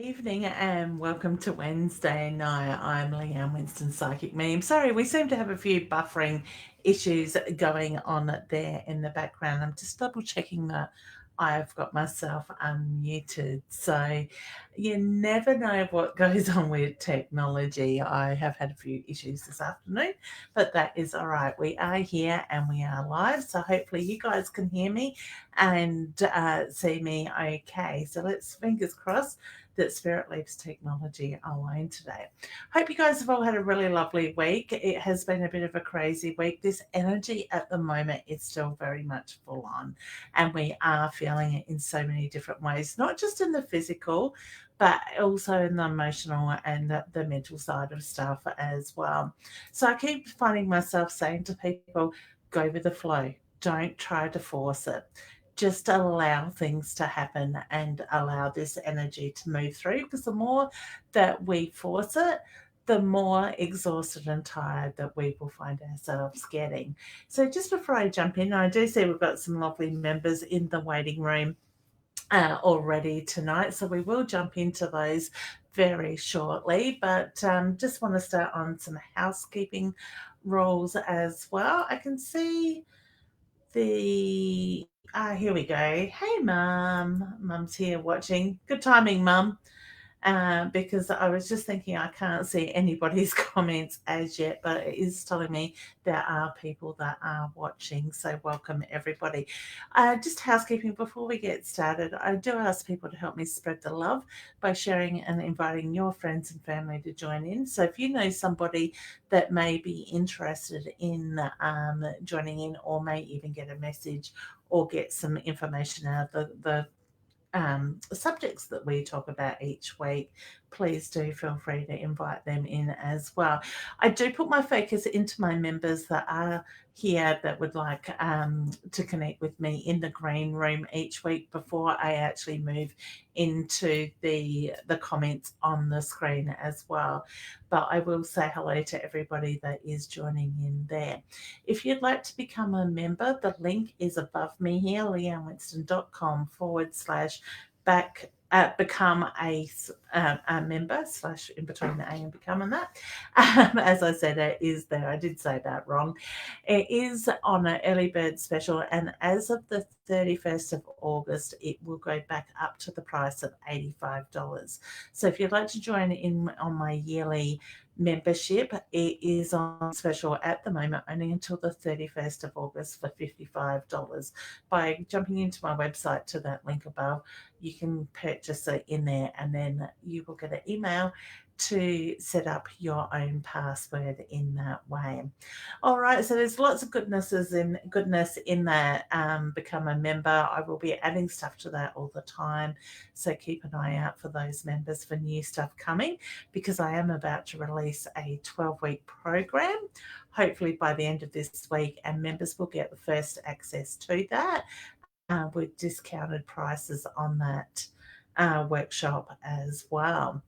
evening and welcome to Wednesday night. I'm Leanne Winston, Psychic Medium. Sorry, we seem to have a few buffering issues going on there in the background. I'm just double checking that I've got myself unmuted. So you never know what goes on with technology. I have had a few issues this afternoon, but that is all right. We are here and we are live. So hopefully you guys can hear me and see me okay. So let's fingers crossed that Spirit leaves technology alone today. Hope you guys have all had a really lovely week. It has been a bit of a crazy week. This energy at the moment is still very much full on, and we are feeling it in so many different ways, not just in the physical, but also in the emotional and the mental side of stuff as well. So I keep finding myself saying to people, go with the flow. Don't try to force it, just allow things to happen and allow this energy to move through, because the more that we force it, the more exhausted and tired that we will find ourselves getting. So, just before I jump in, I do see we've got some lovely members in the waiting room already tonight. So, we will jump into those very shortly, but just want to start on some housekeeping rules as well. I can see here we go. Hey, Mum. Mum's here watching. Good timing, Mum. Because I was just thinking I can't see anybody's comments as yet, but it is telling me there are people that are watching. So, welcome everybody. Just housekeeping before we get started, I do ask people to help me spread the love by sharing and inviting your friends and family to join in. So, if you know somebody that may be interested in joining in, or may even get a message or get some information out of the subjects that we talk about each week, please do feel free to invite them in as well. I do put my focus into my members that are here that would like to connect with me in the green room each week before I actually move into the comments on the screen as well. But I will say hello to everybody that is joining in there. If you'd like to become a member, the link is above me here, leannewinston.com/. Become a member slash in between the A and becoming that. As I said, it is there. I did say that wrong. It is on an early bird special, and as of the 31st of August, it will go back up to the price of $85. So if you'd like to join in on my yearly membership, it is on special at the moment only until the 31st of August for $55. By jumping into my website to that link above, you can purchase it in there, and then you will get an email to set up your own password in that way. All right, so there's lots of goodness in that. Become a member. I will be adding stuff to that all the time, so keep an eye out for those members for new stuff coming, because I am about to release a 12-week program, hopefully by the end of this week, and members will get the first access to that with discounted prices on that workshop as well.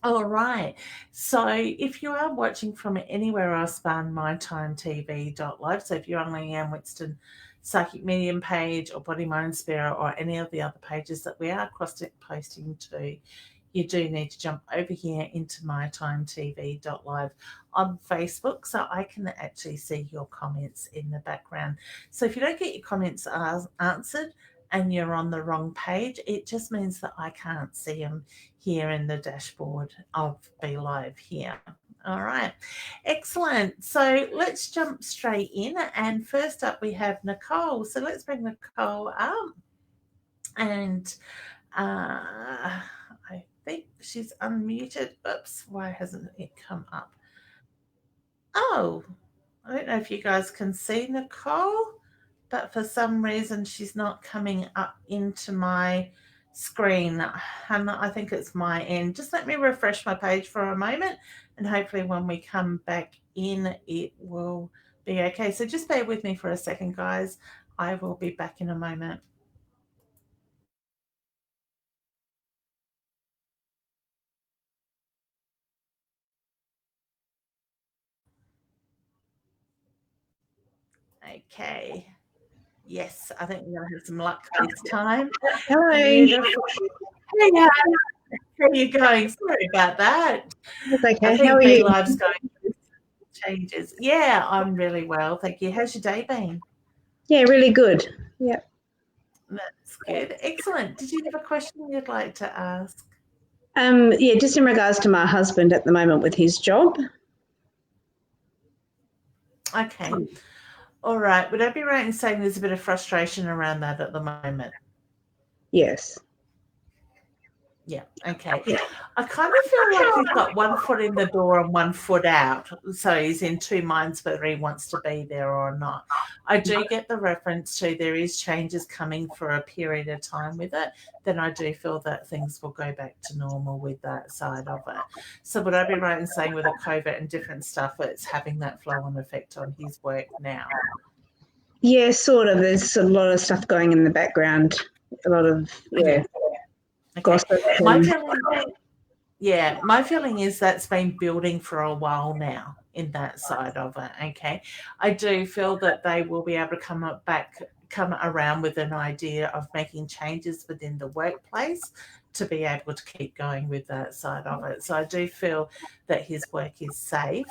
All right. So if you are watching from anywhere else than mytimetv.live, so if you're on Leanne Winston Psychic Medium page or Body Mind Spirit or any of the other pages that we are posting to, you do need to jump over here into mytimetv.live on Facebook, so I can actually see your comments in the background. So if you don't get your comments answered and you're on the wrong page, it just means that I can't see them here in the dashboard of Be Live here. All right, excellent. So let's jump straight in. And first up, we have Nicole. So let's bring Nicole up. And I think she's unmuted. Oops, why hasn't it come up? Oh, I don't know if you guys can see Nicole, but for some reason she's not coming up into my screen. And I think it's my end. Just let me refresh my page for a moment, and hopefully when we come back in, it will be okay. So just bear with me for a second, guys. I will be back in a moment. Okay. Yes, I think we're going to have some luck this time. Hi. Beautiful. Yeah. How are you going? Sorry about that. That's I okay. How think are Be you? Live's going through changes. Yeah, I'm really well. Thank you. How's your day been? Yeah, really good. Yeah. That's good. Excellent. Did you have a question you'd like to ask? Yeah, just in regards to my husband at the moment with his job. Okay. All right. Would I be right in saying there's a bit of frustration around that at the moment? Yes. Yeah. Okay. I kind of feel like he's got one foot in the door and one foot out. So he's in two minds whether he wants to be there or not. I do get the reference to there is changes coming for a period of time with it. Then I do feel that things will go back to normal with that side of it. So would I be right in saying with the COVID and different stuff, it's having that flow on effect on his work now? Yeah, sort of. There's a lot of stuff going in the background. A lot of Yeah. Okay. gossip. My feeling my feeling is that's been building for a while now in that side of it. Okay. I do feel that they will be able to come around with an idea of making changes within the workplace to be able to keep going with that side of it. So I do feel that his work is safe,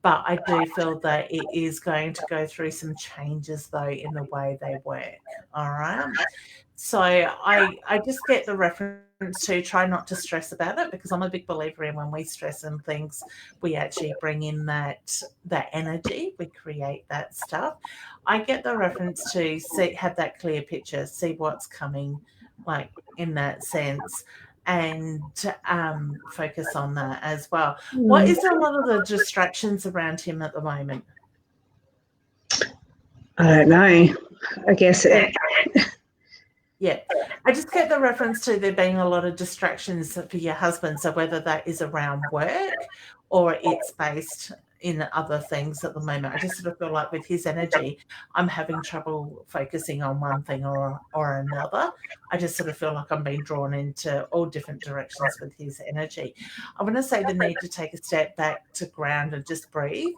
but I do feel that it is going to go through some changes though in the way they work. All right. So I just get the reference to try not to stress about it because I'm a big believer in when we stress in things, we actually bring in that energy, we create that stuff. I get the reference to have that clear picture, see what's coming, like in that sense, and focus on that as well. What is a lot of the distractions around him at the moment? I don't know. I guess Yeah, I just get the reference to there being a lot of distractions for your husband. So whether that is around work or it's based in other things at the moment, I just sort of feel like with his energy, I'm having trouble focusing on one thing or another. I just sort of feel like I'm being drawn into all different directions with his energy. I want to say the need to take a step back to ground and just breathe,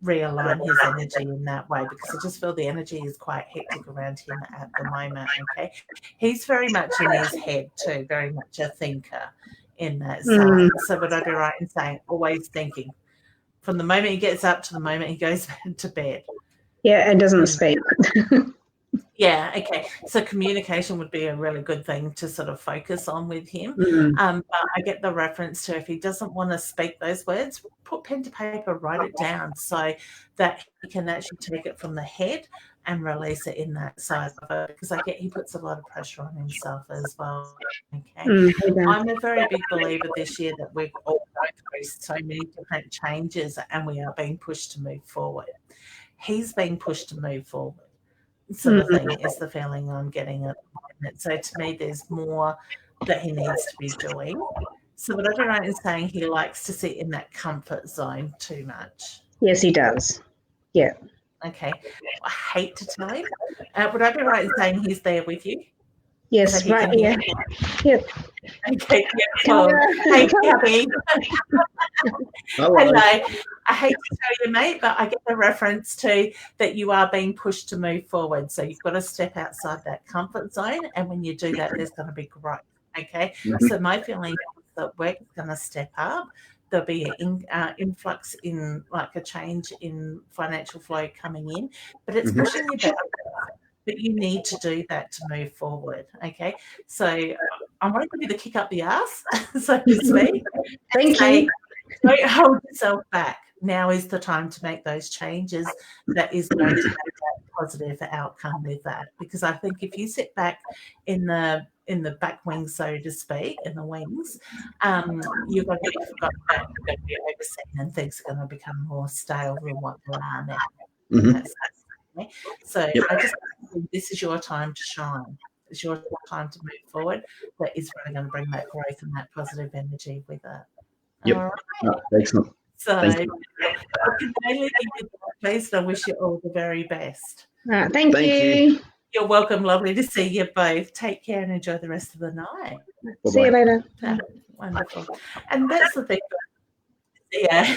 realign his energy in that way because I just feel the energy is quite hectic around him at the moment. Okay. He's very much in his head too, very much a thinker in that side. So would I be right in saying always thinking from the moment he gets up to the moment he goes to bed? yeah, it doesn't speak. Yeah, okay. So communication would be a really good thing to sort of focus on with him. But I get the reference to if he doesn't want to speak those words, put pen to paper, write it down so that he can actually take it from the head and release it in that side of it. Because I get he puts a lot of pressure on himself as well. Okay. I'm a very big believer this year that we've all gone through so many different changes and we are being pushed to move forward. He's being pushed to move forward sort of thing is the feeling I'm getting at the moment. So to me, there's more that he needs to be doing. So would I be right in saying he likes to sit in that comfort zone too much? Yes, he does. Yeah. Okay. I hate to tell him. Would I be right in saying he's there with you? So Yes, he right. can hear Yeah. you? Yep. Okay, beautiful. Hey, Gabby. Hello. I hate to tell you, mate, but I get the reference to that you are being pushed to move forward. So you've got to step outside that comfort zone. And when you do that, there's going to be growth. Okay. So my feeling is that work is going to step up. There'll be an influx in like a change in financial flow coming in, but it's pushing you back. But you need to do that to move forward. Okay. So I want to give you the kick up the ass, so to speak. Thank you. Don't hold yourself back. Now is the time to make those changes that is going to have that positive outcome with that. Because I think if you sit back in the back wings, so to speak, in the wings, you're going to be forgotten about, you're going to be overseen, and things are going to become more stale than what they are now. That's okay. So I just think this is your time to shine. It's your time to move forward. That is really going to bring that growth and that positive energy with it. Yep. All right. Oh, excellent. So Thank I can only give you that, please. I wish you all the very best. Right, thank you. You're welcome. Lovely to see you both. Take care and enjoy the rest of the night. See you later. Wonderful. And that's the thing. Yeah.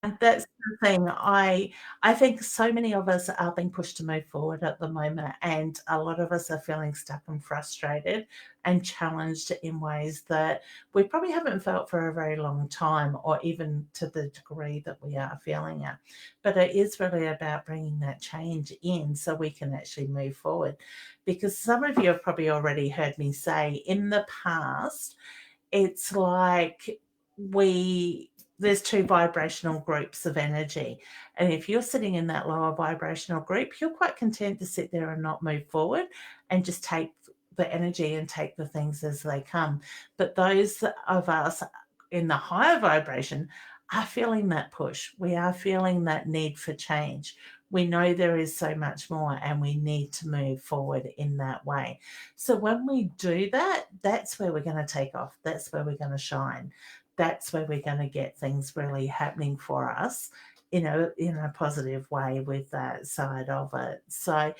And that's the thing. I think so many of us are being pushed to move forward at the moment, and a lot of us are feeling stuck and frustrated and challenged in ways that we probably haven't felt for a very long time, or even to the degree that we are feeling it. But it is really about bringing that change in so we can actually move forward. Because some of you have probably already heard me say in the past, it's like we there's two vibrational groups of energy, and if you're sitting in that lower vibrational group, you're quite content to sit there and not move forward and just take the energy and take the things as they come. But those of us in the higher vibration are feeling that push. We are feeling that need for change. We know there is so much more and we need to move forward in that way. So when we do that, that's where we're going to take off. That's where we're going to shine. That's where we're going to get things really happening for us, in a positive way with that side of it. So,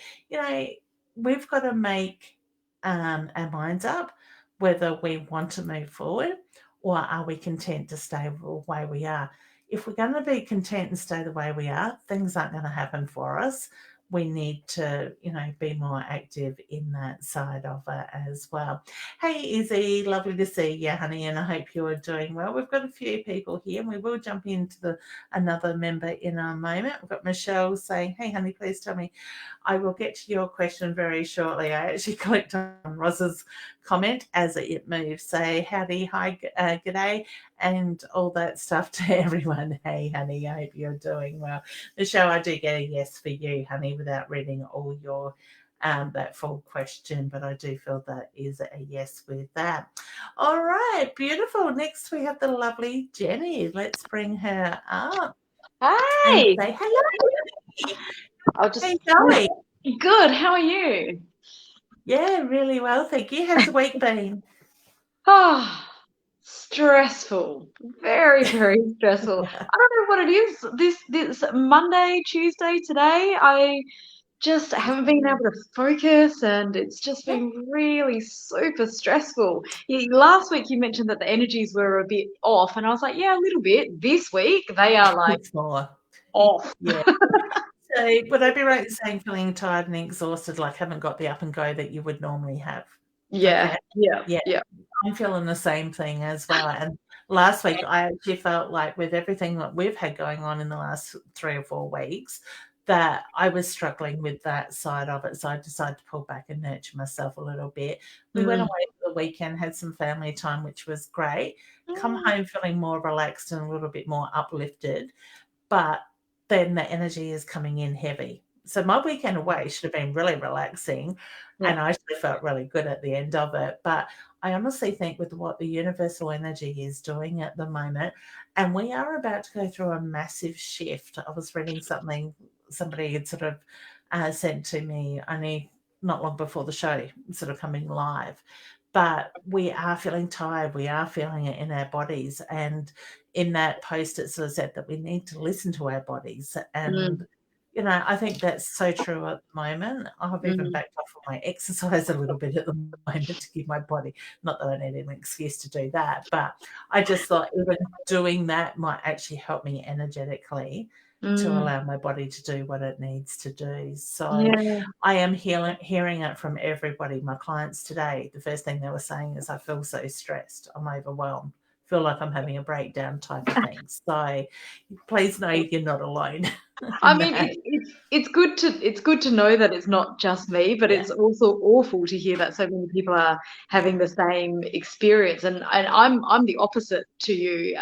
we've got to make our minds up whether we want to move forward or are we content to stay the way we are. If we're going to be content and stay the way we are, things aren't going to happen for us. We need to, be more active in that side of it as well. Hey, Izzy, lovely to see you, honey, and I hope you are doing well. We've got a few people here, and we will jump into another member in a moment. We've got Michelle saying, "Hey, honey, please tell me." I will get to your question very shortly. I actually clicked on Roz's comment as it moves. Say howdy, hi, g'day, and all that stuff to everyone. Hey, honey, I hope you're doing well. Michelle, I do get a yes for you, honey, without reading all your that full question, but I do feel that is a yes with that. All right, beautiful. Next, we have the lovely Jenny. Let's bring her up and Hi. say hello. I'll How just you going? Good. How are you? Yeah, really well, thank you. How's the week been? Oh, stressful. Very, very stressful. I don't know what it is. This Monday, Tuesday, today, I just haven't been able to focus, and it's just Yeah, been really super stressful. Last week you mentioned that the energies were a bit off, and I was like, yeah, a little bit. This week they are like it's more. off. Yeah. So would I be right in saying feeling tired and exhausted, like haven't got the up and go that you would normally have? Yeah, Okay. yeah, Yeah, yeah. I'm feeling the same thing as well. And last week, I actually felt like with everything that we've had going on in the last 3 or 4 weeks, that I was struggling with that side of it. So I decided to pull back and nurture myself a little bit. We went Mm. away for the weekend, had some family time, which was great. Come Mm. home feeling more relaxed and a little bit more uplifted, but then the energy is coming in heavy. So my weekend away should have been really relaxing, Yeah. and I actually felt really good at the end of it. But I honestly think with what the universal energy is doing at the moment, and we are about to go through a massive shift. I was reading something somebody had sort of sent to me only not long before the show sort of coming live. But we are feeling tired. We are feeling it in our bodies, and in that post, it sort of said that we need to listen to our bodies. And, Mm. I think that's so true at the moment. I've even Mm. backed off on my exercise a little bit at the moment to give my body, not that I need an excuse to do that, but I just thought even doing that might actually help me energetically to Mm. allow my body to do what it needs to do. So Yeah. I am hearing it from everybody. My clients today, the first thing they were saying is, I feel so stressed. I'm overwhelmed. Feel like I'm having a breakdown type of thing. So please know you're not alone I in mean, that. it's good to know that it's not just me, but Yeah. it's also awful to hear that so many people are having the same experience. And I'm the opposite to you.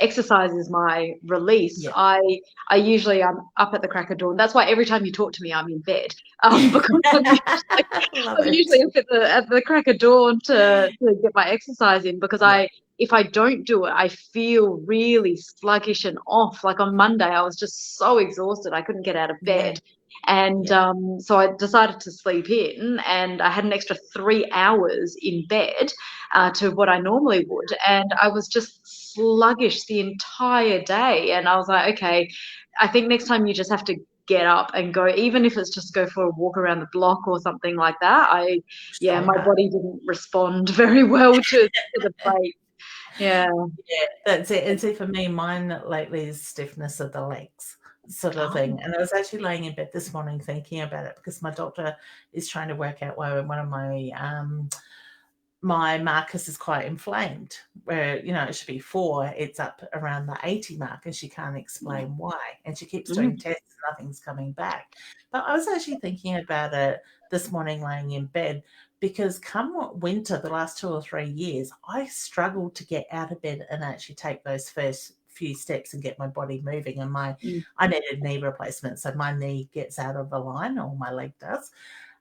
Exercise is my release. Yeah. I usually am up at the crack of dawn. That's why every time you talk to me, I'm in bed. Because Love I'm it. usually up at the crack of dawn to get my exercise in because Yeah. if I don't do it, I feel really sluggish and off. Like on Monday, I was just so exhausted, I couldn't get out of Yeah. bed. And Yeah. so I decided to sleep in, and I had an extra 3 hours in bed to what I normally would. And I was just sluggish the entire day. And I was like, okay, I think next time you just have to get up and go, even if it's just go for a walk around the block or something like that. Yeah, So my hard. body didn't respond very well to the break. Yeah. Yeah, that's it. And see, for me, mine lately is stiffness of the legs sort of thing. And I was actually laying in bed this morning thinking about it because my doctor is trying to work out why one of my marcus is quite inflamed, where, you know, it should be 4, it's up around the 80 mark, and she can't explain why. And she keeps doing tests, nothing's coming back. But I was actually thinking about it this morning laying in bed because come winter, the last 2 or 3 years, I struggled to get out of bed and actually take those first few steps and get my body moving. And I needed knee replacement, so my knee gets out of line, or my leg does.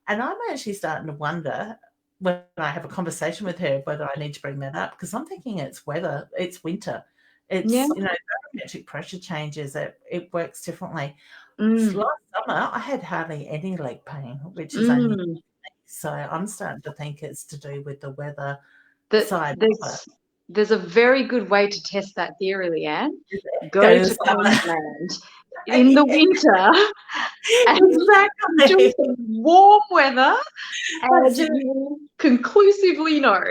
And I'm actually starting to wonder when I have a conversation with her whether I need to bring that up, because I'm thinking it's weather, it's winter. Yeah. It's, you know, barometric pressure changes, it works differently. Mm. Last summer, I had hardly any leg pain, which is only Mm. so I'm starting to think it's to do with the weather That side of it. there's a very good way to test that theory, Leanne. Is it? Go Go to to the summer. Queensland in the winter and do Exactly. some warm weather, and That's it. you will conclusively know.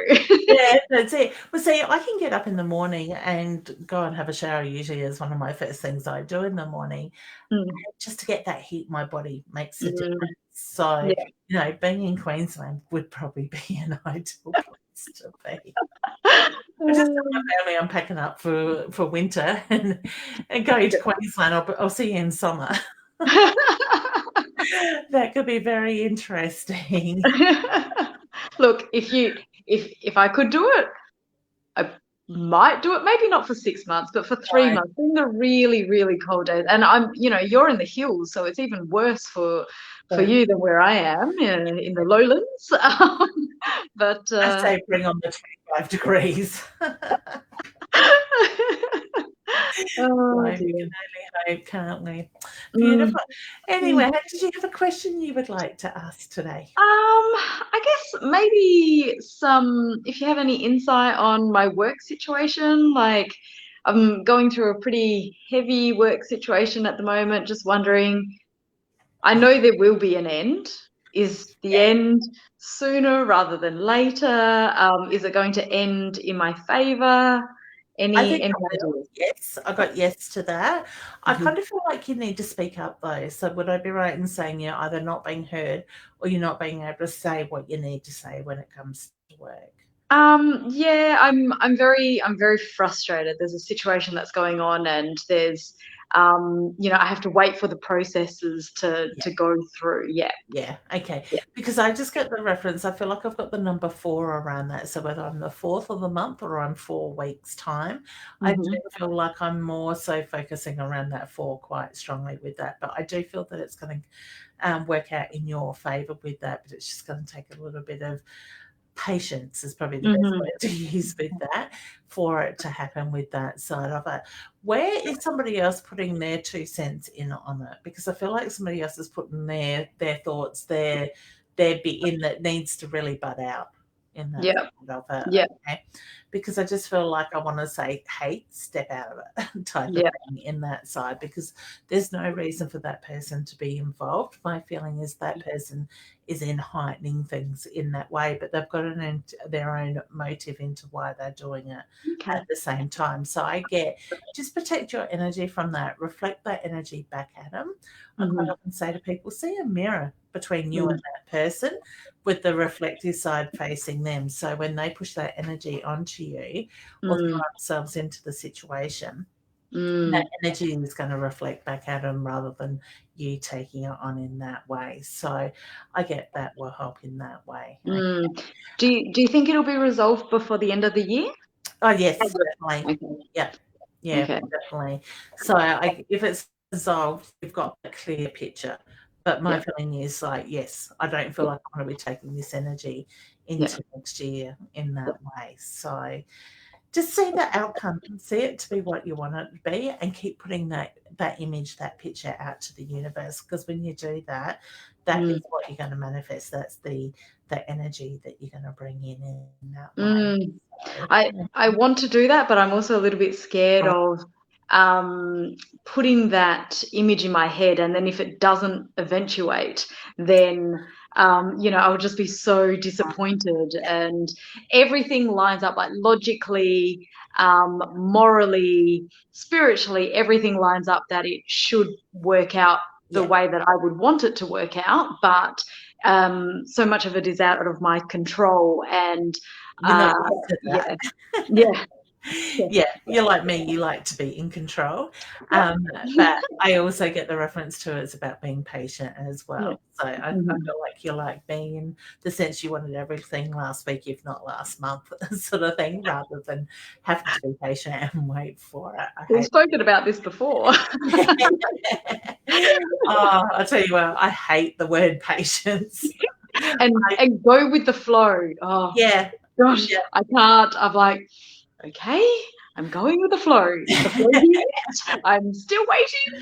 Yeah, that's it. Well, see, I can get up in the morning and go and have a shower, usually is one of my first things I do in the morning, Mm. just to get that heat in my body makes a Mm. difference. So, Yeah. you know, being in Queensland would probably be an ideal place to be. I just tell my family I'm packing up for winter and going to Queensland. I'll see you in summer. That could be very interesting. Look, if I could do it, I might do it. Maybe not for 6 months, but for 3 months in the really, really cold days. And you're in the hills, so it's even worse for you than where I am in the lowlands. But I say bring on the 25 degrees. oh, We dear. can only hope, can't we? Mm. Beautiful. Anyway, did you have a question you would like to ask today? I guess maybe if you have any insight on my work situation, like I'm going through a pretty heavy work situation at the moment, just wondering, I know there will be an end. Is the end sooner rather than later? Is it going to end in my favor? I think Any I will. ideas? Yes, I got yes to that. I Mhm. kind of feel like you need to speak up though. So would I be right in saying you're either not being heard or you're not being able to say what you need to say when it comes to work? Yeah, I'm very frustrated. There's a situation that's going on, and there's I have to wait for the processes to Yeah. go through. Yeah. Yeah, okay. Yeah. Because I just get the reference. I feel like I've got the number 4 around that. So whether I'm the 4th of the month or I'm 4 weeks time, I do Hmm. feel like I'm more so focusing around that 4 quite strongly with that. But I do feel that it's going to work out in your favor with that. But it's just going to take a little bit of patience is probably the best Hmm. word to use with that for it to happen with that side of it. Where is somebody else putting their 2 cents in on it? Because I feel like somebody else is putting their thoughts, their bit in that needs to really butt out in that Yeah. side of it. Yeah. Okay. Because I just feel like I want to say, hey, step out of it type of Yeah. thing in that side, because there's no reason for that person to be involved. My feeling is that person is in heightening things in that way, but they've got their own motive into why they're doing it Okay. at the same time. So I get, just protect your energy from that, reflect that energy back at them. I quite Hmm. often say to people, see a mirror between you and that person with the reflective side facing them. So when they push that energy onto you or throw Mm. themselves into the situation, Mm. that energy is going to reflect back at them rather than you taking it on in that way. So I get that will help in that way. Mm. Do you think it'll be resolved before the end of the year? Oh, yes, definitely. Okay. Yeah, yeah, Okay. definitely. So if it's resolved, you've got a clear picture. But my Yeah. feeling is like, yes, I don't feel like I want to be taking this energy Yeah. into next year in that way. So just see the outcome, see it to be what you want it to be, and keep putting that image, that picture out to the universe. Because when you do that, that is Mm. what you're going to manifest. That's the energy that you're going to bring in that way. Mm. So, I want to do that, but I'm also a little bit scared of putting that image in my head, and then if it doesn't eventuate, then I'll just be so disappointed, yeah, and everything lines up like logically. morally, spiritually, everything lines up that it should work out the way that I would want it to work out, but so much of it is out of my control, and You're not used to that. yeah. You're like me, you like to be in control. Yeah. But I also get the reference to it's about being patient as well. Yeah. So I feel like you're like me in the sense you wanted everything last week, if not last month, sort of thing, rather than having to be patient and wait for it. We've spoken about this before. I'll tell you what, I hate the word patience. and go with the flow. Oh, yeah. Gosh, yeah. I can't. I'm like, okay, I'm going with the flow. The flow yet. I'm still waiting.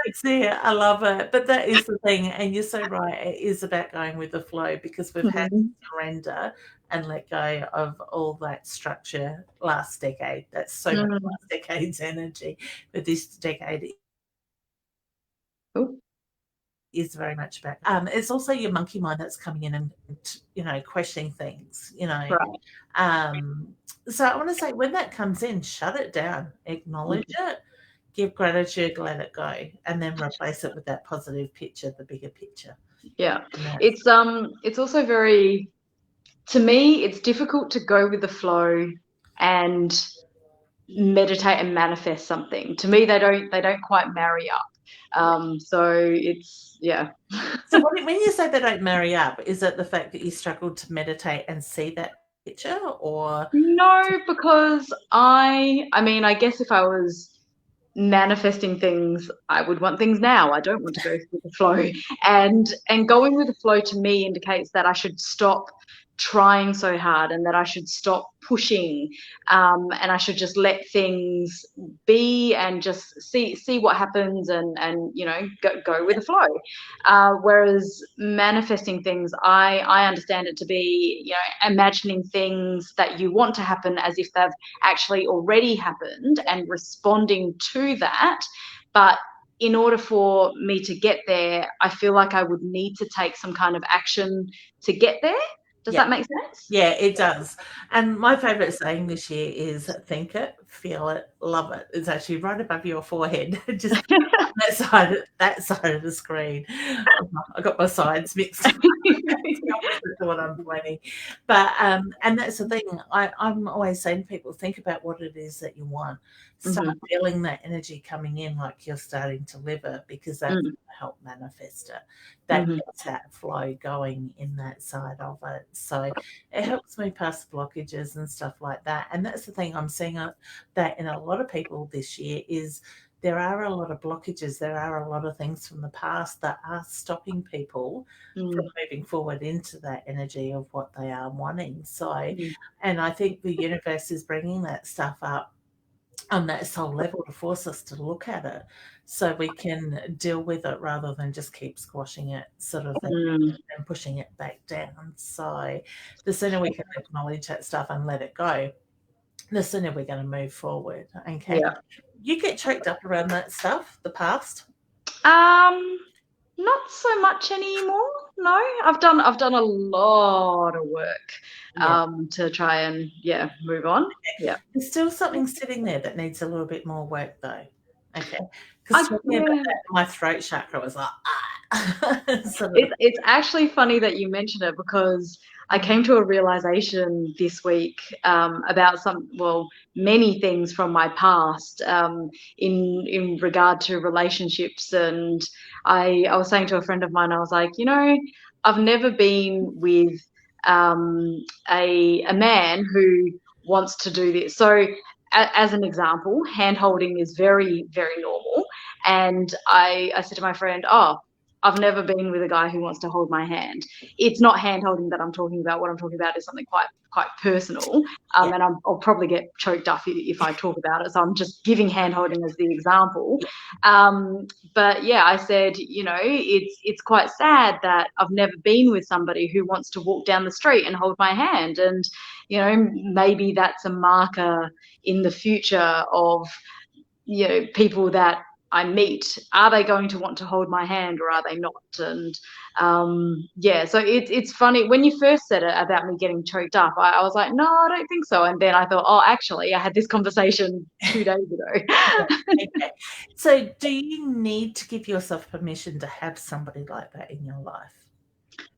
That's it. I love it. But that is the thing. And you're so right. It is about going with the flow because we've had to surrender and let go of all that structure last decade. That's so much last decade's energy. But this decade is very much about it's also your monkey mind that's coming in and, you know, questioning things, you know. Right. So I want to say when that comes in, shut it down, acknowledge it, give gratitude, let it go, and then replace it with that positive picture, the bigger picture. Yeah. It's also very, to me, it's difficult to go with the flow and meditate and manifest something. To me, they don't quite marry up. So it's, yeah. So when you say they don't marry up, is it the fact that you struggled to meditate and see that picture, or? No, because I mean, I guess if I was manifesting things, I would want things now. I don't want to go with the flow. And going with the flow to me indicates that I should stop trying so hard and that I should stop pushing, and I should just let things be and just see what happens, and you know, go with the flow. Whereas manifesting things, I understand it to be, you know, imagining things that you want to happen as if they've actually already happened and responding to that. But in order for me to get there, I feel like I would need to take some kind of action to get there. Does that make sense? Yeah, it does. And my favourite saying this year is think it, feel it, love it. It's actually right above your forehead, just that side of the screen. I got my sides mixed up. What I'm planning. But and that's the thing. I'm always saying to people, think about what it is that you want. Start feeling that energy coming in like you're starting to live it, because that's going to help manifest it. That gets that flow going in that side of it. So it helps me past blockages and stuff like that. And that's the thing I'm seeing that in a lot of people this year is there are a lot of blockages. There are a lot of things from the past that are stopping people from moving forward into that energy of what they are wanting. So, and I think the universe is bringing that stuff up on that soul level to force us to look at it so we can deal with it rather than just keep squashing it sort of thing and pushing it back down. So the sooner we can acknowledge that stuff and let it go, the sooner we're going to move forward. Okay. Yeah. You get choked up around that stuff, the past? Not so much anymore. No, I've done a lot of work to try and move on. Yeah. There's still something sitting there that needs a little bit more work though. Okay. Because talking about that, my throat chakra was like, It's actually funny that you mention it, because I came to a realization this week about many things from my past in regard to relationships. And I was saying to a friend of mine, I was like, you know, I've never been with a man who wants to do this. So as an example, hand holding is very, very normal. And I said to my friend, oh, I've never been with a guy who wants to hold my hand. It's not hand holding that I'm talking about. What I'm talking about is something quite personal. And I'll probably get choked up if I talk about it. So I'm just giving hand holding as the example. But yeah, I said, you know, it's quite sad that I've never been with somebody who wants to walk down the street and hold my hand. And, you know, maybe that's a marker in the future of, you know, people that I meet, are they going to want to hold my hand or are they not? And so it's funny when you first said it about me getting choked up. I was like, no, I don't think so. And then I thought, oh, actually, I had this conversation 2 days ago. Okay. So, do you need to give yourself permission to have somebody like that in your life?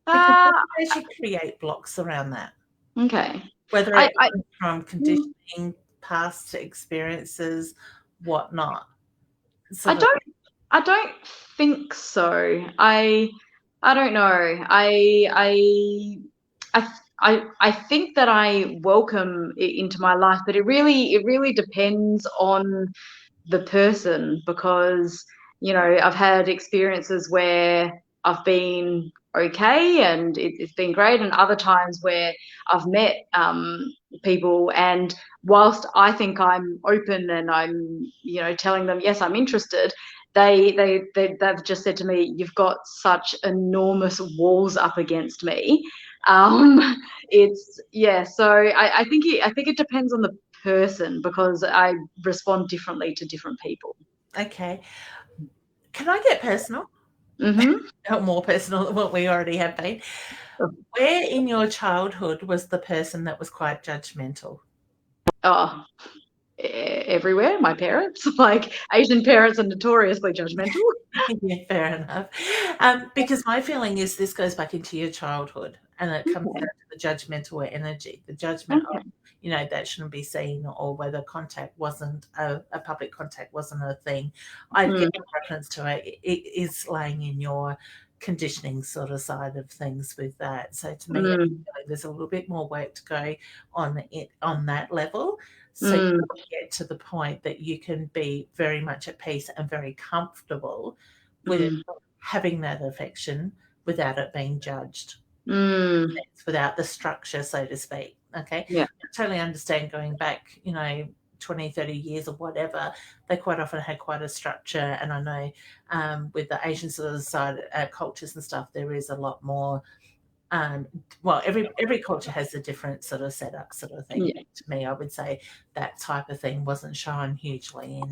Because they should create blocks around that. Okay. Whether it comes from conditioning, past experiences, whatnot. I don't think so. I don't know. I think that I welcome it into my life, but it really depends on the person, because I've had experiences where I've been okay and it's been great, and other times where I've met people, and whilst I think I'm open and I'm telling them yes, I'm interested, they've just said to me, you've got such enormous walls up against me. So I think it depends on the person, because I respond differently to different people. Okay. Can I get personal? Mm-hmm. More personal than what we already have been. Where in your childhood was the person that was quite judgmental? Oh, everywhere. My parents, like Asian parents, are notoriously judgmental. Yeah, fair enough. Because my feeling is this goes back into your childhood, and it comes down to the judgmental energy, the judgment of, that shouldn't be seen, or whether contact wasn't a public contact wasn't a thing. I get a reference to it. It is laying in your conditioning sort of side of things with that. So to me, I feel like there's a little bit more work to go on it on that level. So you get to the point that you can be very much at peace and very comfortable with having that affection without it being judged, without the structure, so to speak. Okay. Yeah. I totally understand going back, 20, 30 years or whatever, they quite often had quite a structure. And I know with the Asian sort of side, cultures and stuff, there is a lot more. Every culture has a different sort of setup sort of thing. Yeah. To me, I would say that type of thing wasn't shown hugely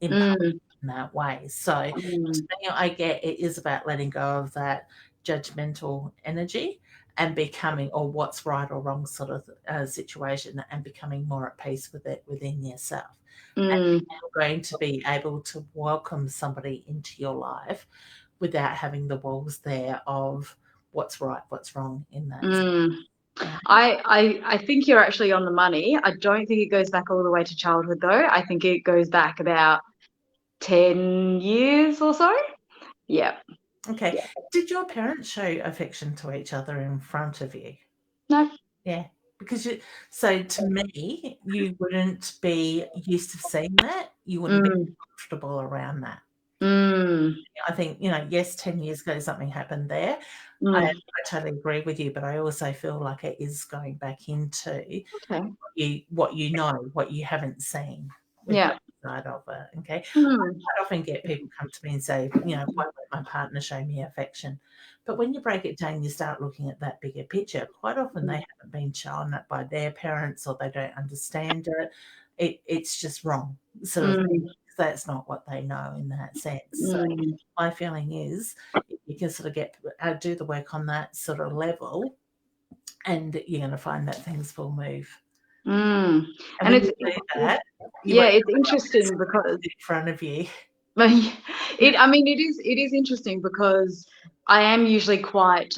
in that way. So to me, I get it is about letting go of that judgmental energy and becoming, or what's right or wrong sort of situation, and becoming more at peace with it within yourself. And you're going to be able to welcome somebody into your life without having the walls there of what's right, what's wrong in that. Yeah. I think you're actually on the money. I don't think it goes back all the way to childhood, though. I think it goes back about 10 years or so. Yeah. Okay. Yeah. Did your parents show affection to each other in front of you? No. Yeah. Because to me, you wouldn't be used to seeing that. You wouldn't be comfortable around that. I think, yes, 10 years ago something happened there. I totally agree with you, but I also feel like it is going back into what you haven't seen with that side of it. Okay. I quite often get people come to me and say, why won't my partner show me affection? But when you break it down, you start looking at that bigger picture. Quite often they haven't been shown that by their parents, or they don't understand it. It's just wrong. Sort of that's not what they know in that sense. So my feeling is you can sort of do the work on that sort of level, and you're going to find that things will move. And it's interesting because in front of you. It is interesting because I am usually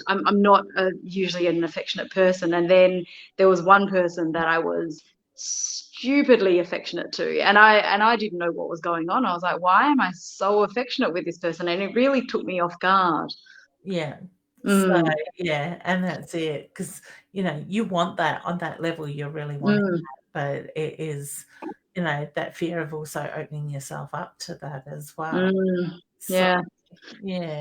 I'm not usually an affectionate person, and then there was one person that I was stupidly affectionate to, and I didn't know what was going on. I was like, why am I so affectionate with this person? And it really took me off guard. Yeah. So and that's it, because you want that on that level, you're really wanting that, but it is that fear of also opening yourself up to that as well. Yeah.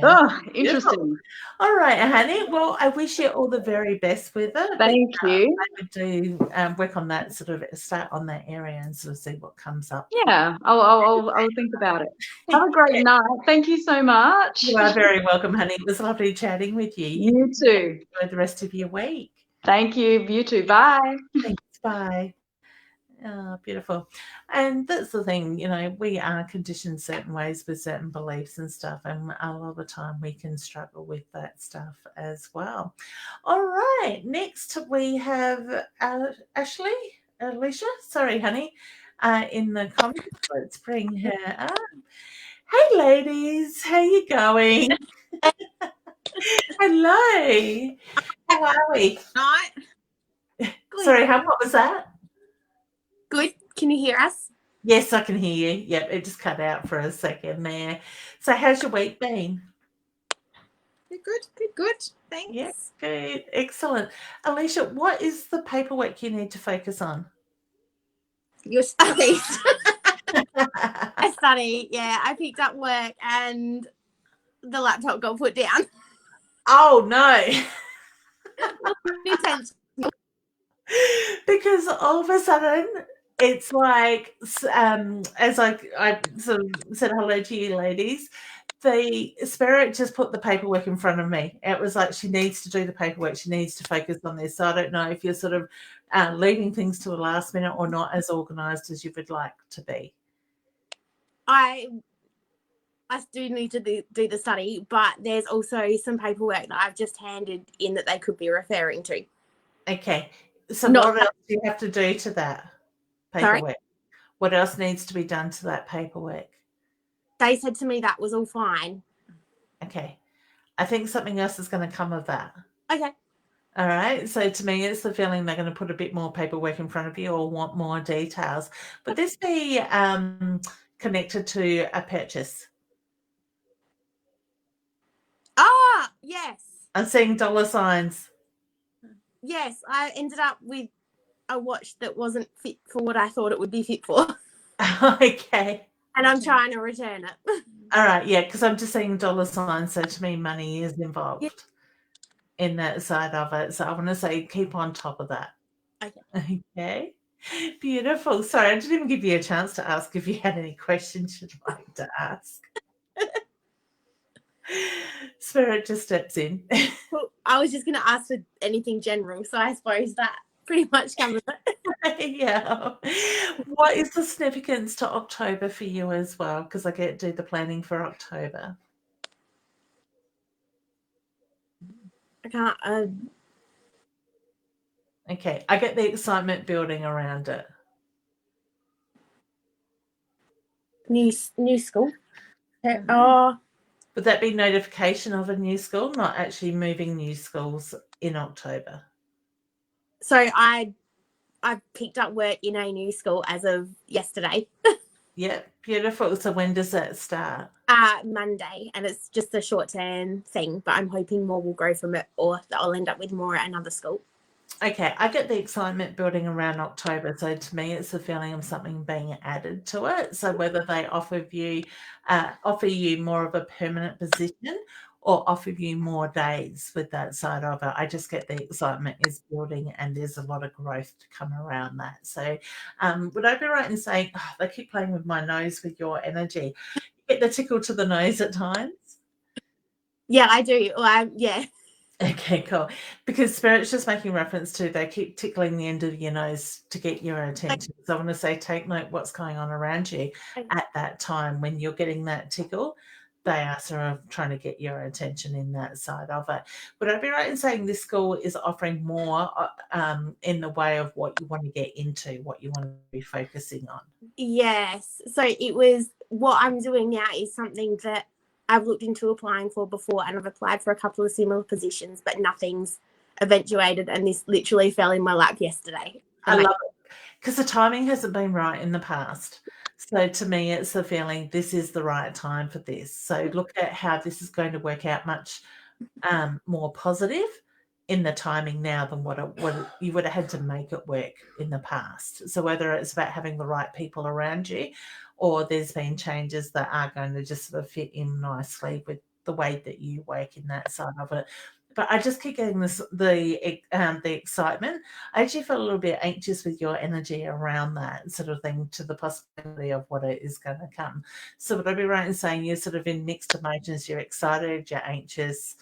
Oh, interesting. Beautiful. All right, honey. Well, I wish you all the very best with it. Thank you. I would do work on that, sort of start on that area and sort of see what comes up. Yeah, I'll think about it. Have a great night. Thank you so much. You are very welcome, honey. It was lovely chatting with you. You too. Enjoy the rest of your week. Thank you. You too. Bye. Thanks. Bye. Oh, beautiful. And that's the thing, we are conditioned certain ways with certain beliefs and stuff, and a lot of the time we can struggle with that stuff as well. All right, next we have Ashley, Alicia, sorry, honey, in the comments. Let's bring her up. Hey, ladies, how you going? Hello. How are we? Not Sorry, what was that? good. Can you hear us? Yes, I can hear you. Yep, it just cut out for a second there. So how's your week been? Good. Thanks. Yeah, good. Excellent. Alicia, what is the paperwork you need to focus on? Your studies. I study. Yeah, I picked up work and the laptop got put down. Oh, no. Intense. Because all of a sudden, it's like, as I sort of said hello to you ladies, the spirit just put the paperwork in front of me. It was like she needs to do the paperwork. She needs to focus on this. So I don't know if you're sort of leaving things to the last minute or not as organised as you would like to be. I do need to do the study, but there's also some paperwork that I've just handed in that they could be referring to. Okay. So what else do you have to do to that paperwork? Sorry? What else needs to be done to that paperwork? They said to me that was all fine. Okay. I think something else is going to come of that. Okay. All right. So to me, it's the feeling they're going to put a bit more paperwork in front of you or want more details. Would this be connected to a purchase? Ah, yes. I'm seeing dollar signs. Yes, I ended up with a watch that wasn't fit for what I thought it would be fit for. Okay. And I'm trying to return it. All right. Yeah, because I'm just seeing dollar signs. So to me, money is involved in that side of it. So I want to say keep on top of that. Okay. Okay. Beautiful. Sorry, I didn't even give you a chance to ask if you had any questions you'd like to ask. Spirit just steps in. Well, I was just going to ask for anything general, so I suppose that pretty much covers it. Yeah. What is the significance to October for you as well? Because I get to do the planning for October. I can't. Okay, I get the excitement building around it. New school. Oh. Would that be notification of a new school, not actually moving new schools in October? So I picked up work in a new school as of yesterday. Yeah, beautiful. So when does that start? Monday, and it's just a short-term thing, but I'm hoping more will grow from it, or that I'll end up with more at another school. Okay, I get the excitement building around October. So to me, it's the feeling of something being added to it. So whether they offer you more of a permanent position or offer you more days with that side of it, I just get the excitement is building and there's a lot of growth to come around that. So would I be right in saying, they keep playing with my nose with your energy? You get the tickle to the nose at times? Yeah, I do. Yeah. Okay, cool. Because Spirit's just making reference to they keep tickling the end of your nose to get your attention. So I want to say take note what's going on around you at that time when you're getting that tickle. They are sort of trying to get your attention in that side of it. Would I be right in saying this school is offering more in the way of what you want to get into, what you want to be focusing on? Yes. So it was what I'm doing now is something that I've looked into applying for before, and I've applied for a couple of similar positions, but nothing's eventuated, and this literally fell in my lap yesterday. I love it because the timing hasn't been right in the past. So to me, it's the feeling this is the right time for this. So look at how this is going to work out much more positive in the timing now than what you would have had to make it work in the past. So whether it's about having the right people around you or there's been changes that are going to just sort of fit in nicely with the way that you work in that side of it. But I just keep getting the excitement. I actually feel a little bit anxious with your energy around that sort of thing to the possibility of what it is going to come. So would I be right in saying you're sort of in mixed emotions? You're excited, you're anxious,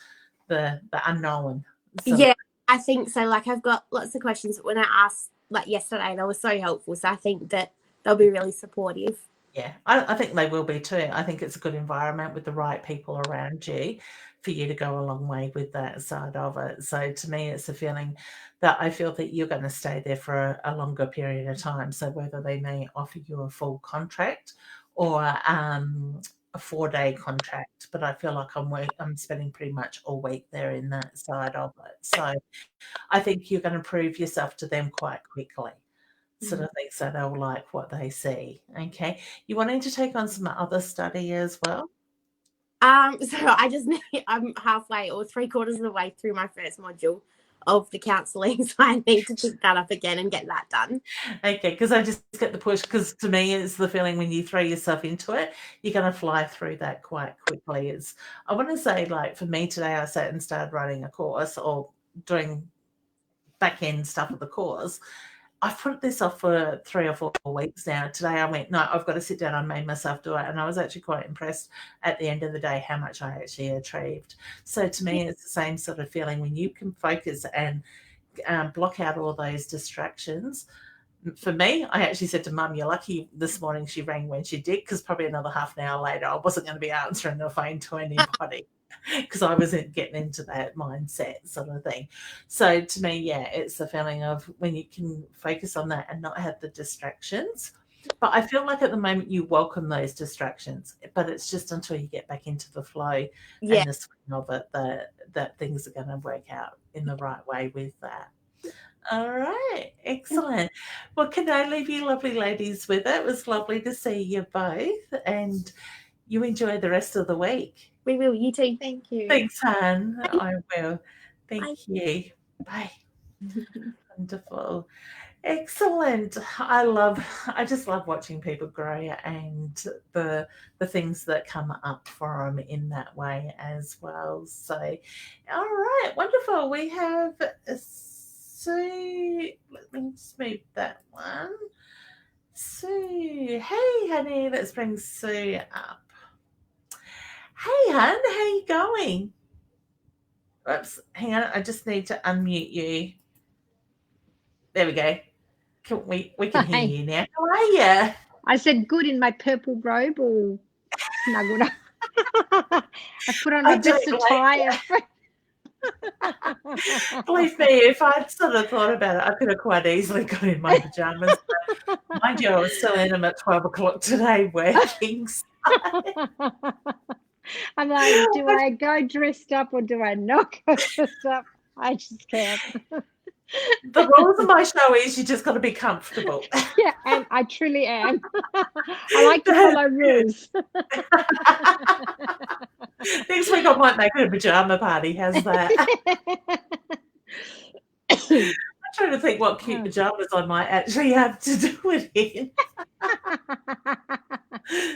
the unknown. Yeah, I think so. Like I've got lots of questions, but when I ask like yesterday, they were so helpful. So I think that they'll be really supportive. Yeah, I think they will be too. I think it's a good environment with the right people around you for you to go a long way with that side of it. So to me, it's a feeling that I feel that you're going to stay there for a longer period of time. So whether they may offer you a full contract or a 4-day contract, but I feel like I'm spending pretty much all week there in that side of it. So I think you're going to prove yourself to them quite quickly. Sort of thing, so they'll like what they see. Okay, you wanting to take on some other study as well? So I'm halfway or 3/4 of the way through my first module of the counselling, so I need to pick that up again and get that done. Okay, because I just get the push, because to me it's the feeling when you throw yourself into it, you're going to fly through that quite quickly. I want to say, like for me today, I sat and started writing a course or doing back end stuff of the course. I've put this off for 3 or 4 weeks now. Today I went, no, I've got to sit down and made myself do it. And I was actually quite impressed at the end of the day how much I actually achieved. So to me, it's the same sort of feeling when you can focus and block out all those distractions. For me, I actually said to Mum, you're lucky this morning she rang when she did, because probably another half an hour later I wasn't going to be answering the phone to anybody. Because I wasn't getting into that mindset sort of thing. So to me, yeah, it's the feeling of when you can focus on that and not have the distractions. But I feel like at the moment you welcome those distractions, but it's just until you get back into the flow and the swing of it that things are going to work out in the right way with that. All right, excellent. Well, can I leave you lovely ladies with it? It was lovely to see you both, and you enjoy the rest of the week. We will. You too. Thank you. Thanks, Han. I will. Thank you. Bye. Wonderful. Excellent. I just love watching people grow and the things that come up for them in that way as well. So, all right, wonderful. We have Sue. Let me just move that one. Sue. Hey, honey. Let's bring Sue up. Hey, hun, how you going? Oops, hang on. I just need to unmute you. There we go. We can hear you now. How are you? I said good in my purple robe, all snuggled up. I put on my best attire. Believe me, if I'd sort of thought about it, I could have quite easily got in my pajamas. Mind you, I was still in them at 12 o'clock today working. So. I'm like, do I go dressed up or do I not go dressed up? I just can't. The rules of my show is you just got to be comfortable. Yeah, and I truly am. I like to follow rules. Next week I might make it a pajama party. How's that? I'm trying to think what cute pajamas I might actually have to do it in.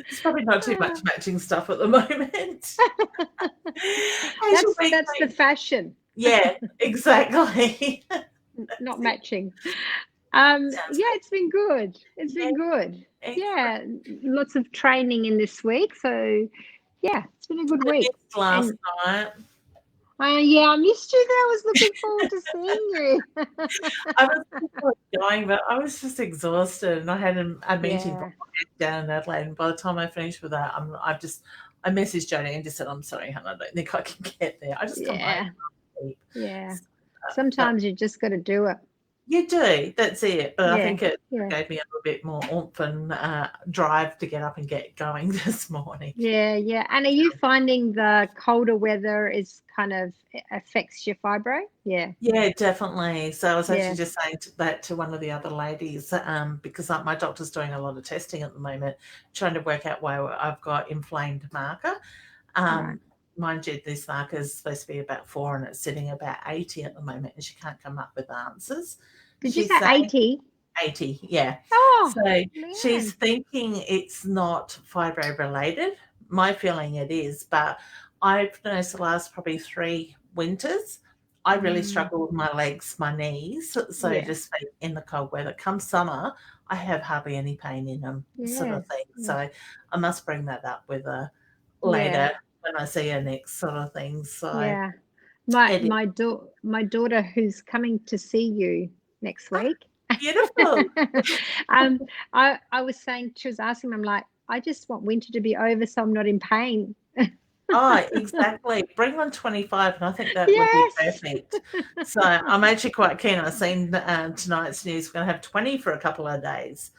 It's probably not too much matching stuff at the moment. That's the fashion. Yeah, exactly. Not matching. Yeah, it's been good. It's been good. Yeah, lots of training in this week. So, yeah, it's been a good week. Last night. Yeah, I missed you. I was looking forward to seeing you. I was going, but I was just exhausted, and I had a meeting down in Adelaide. And by the time I finished with that, I messaged Jodie and just said, "I'm sorry, hon, I don't think I can get there. I just come home." Yeah. Sometimes you just got to do it. You do. That's it. But I think it gave me a little bit more oomph and drive to get up and get going this morning. Yeah, yeah. And are you finding the colder weather is kind of affects your fibro? Yeah. Yeah, definitely. So I was actually just saying that to one of the other ladies because my doctor's doing a lot of testing at the moment, trying to work out why I've got inflamed marker. Right. Mind you, this marker is supposed to be about 4 and it's sitting about 80 at the moment, and she can't come up with answers. Did you say 80? 80, yeah. Oh, so she's thinking it's not fibro related. My feeling it is, but I've noticed the last probably 3 winters, I really struggle with my legs, my knees, so to speak, in the cold weather. Come summer, I have hardly any pain in them, sort of thing. So I must bring that up with her later. When I see her next, sort of thing. So my daughter who's coming to see you next week. Beautiful. I was saying, she was asking me, I'm like, I just want winter to be over so I'm not in pain. Oh, exactly. Bring on 25, and I think that would be Yes. perfect. So I'm actually quite keen. I've seen tonight's news. We're going to have 20 for a couple of days.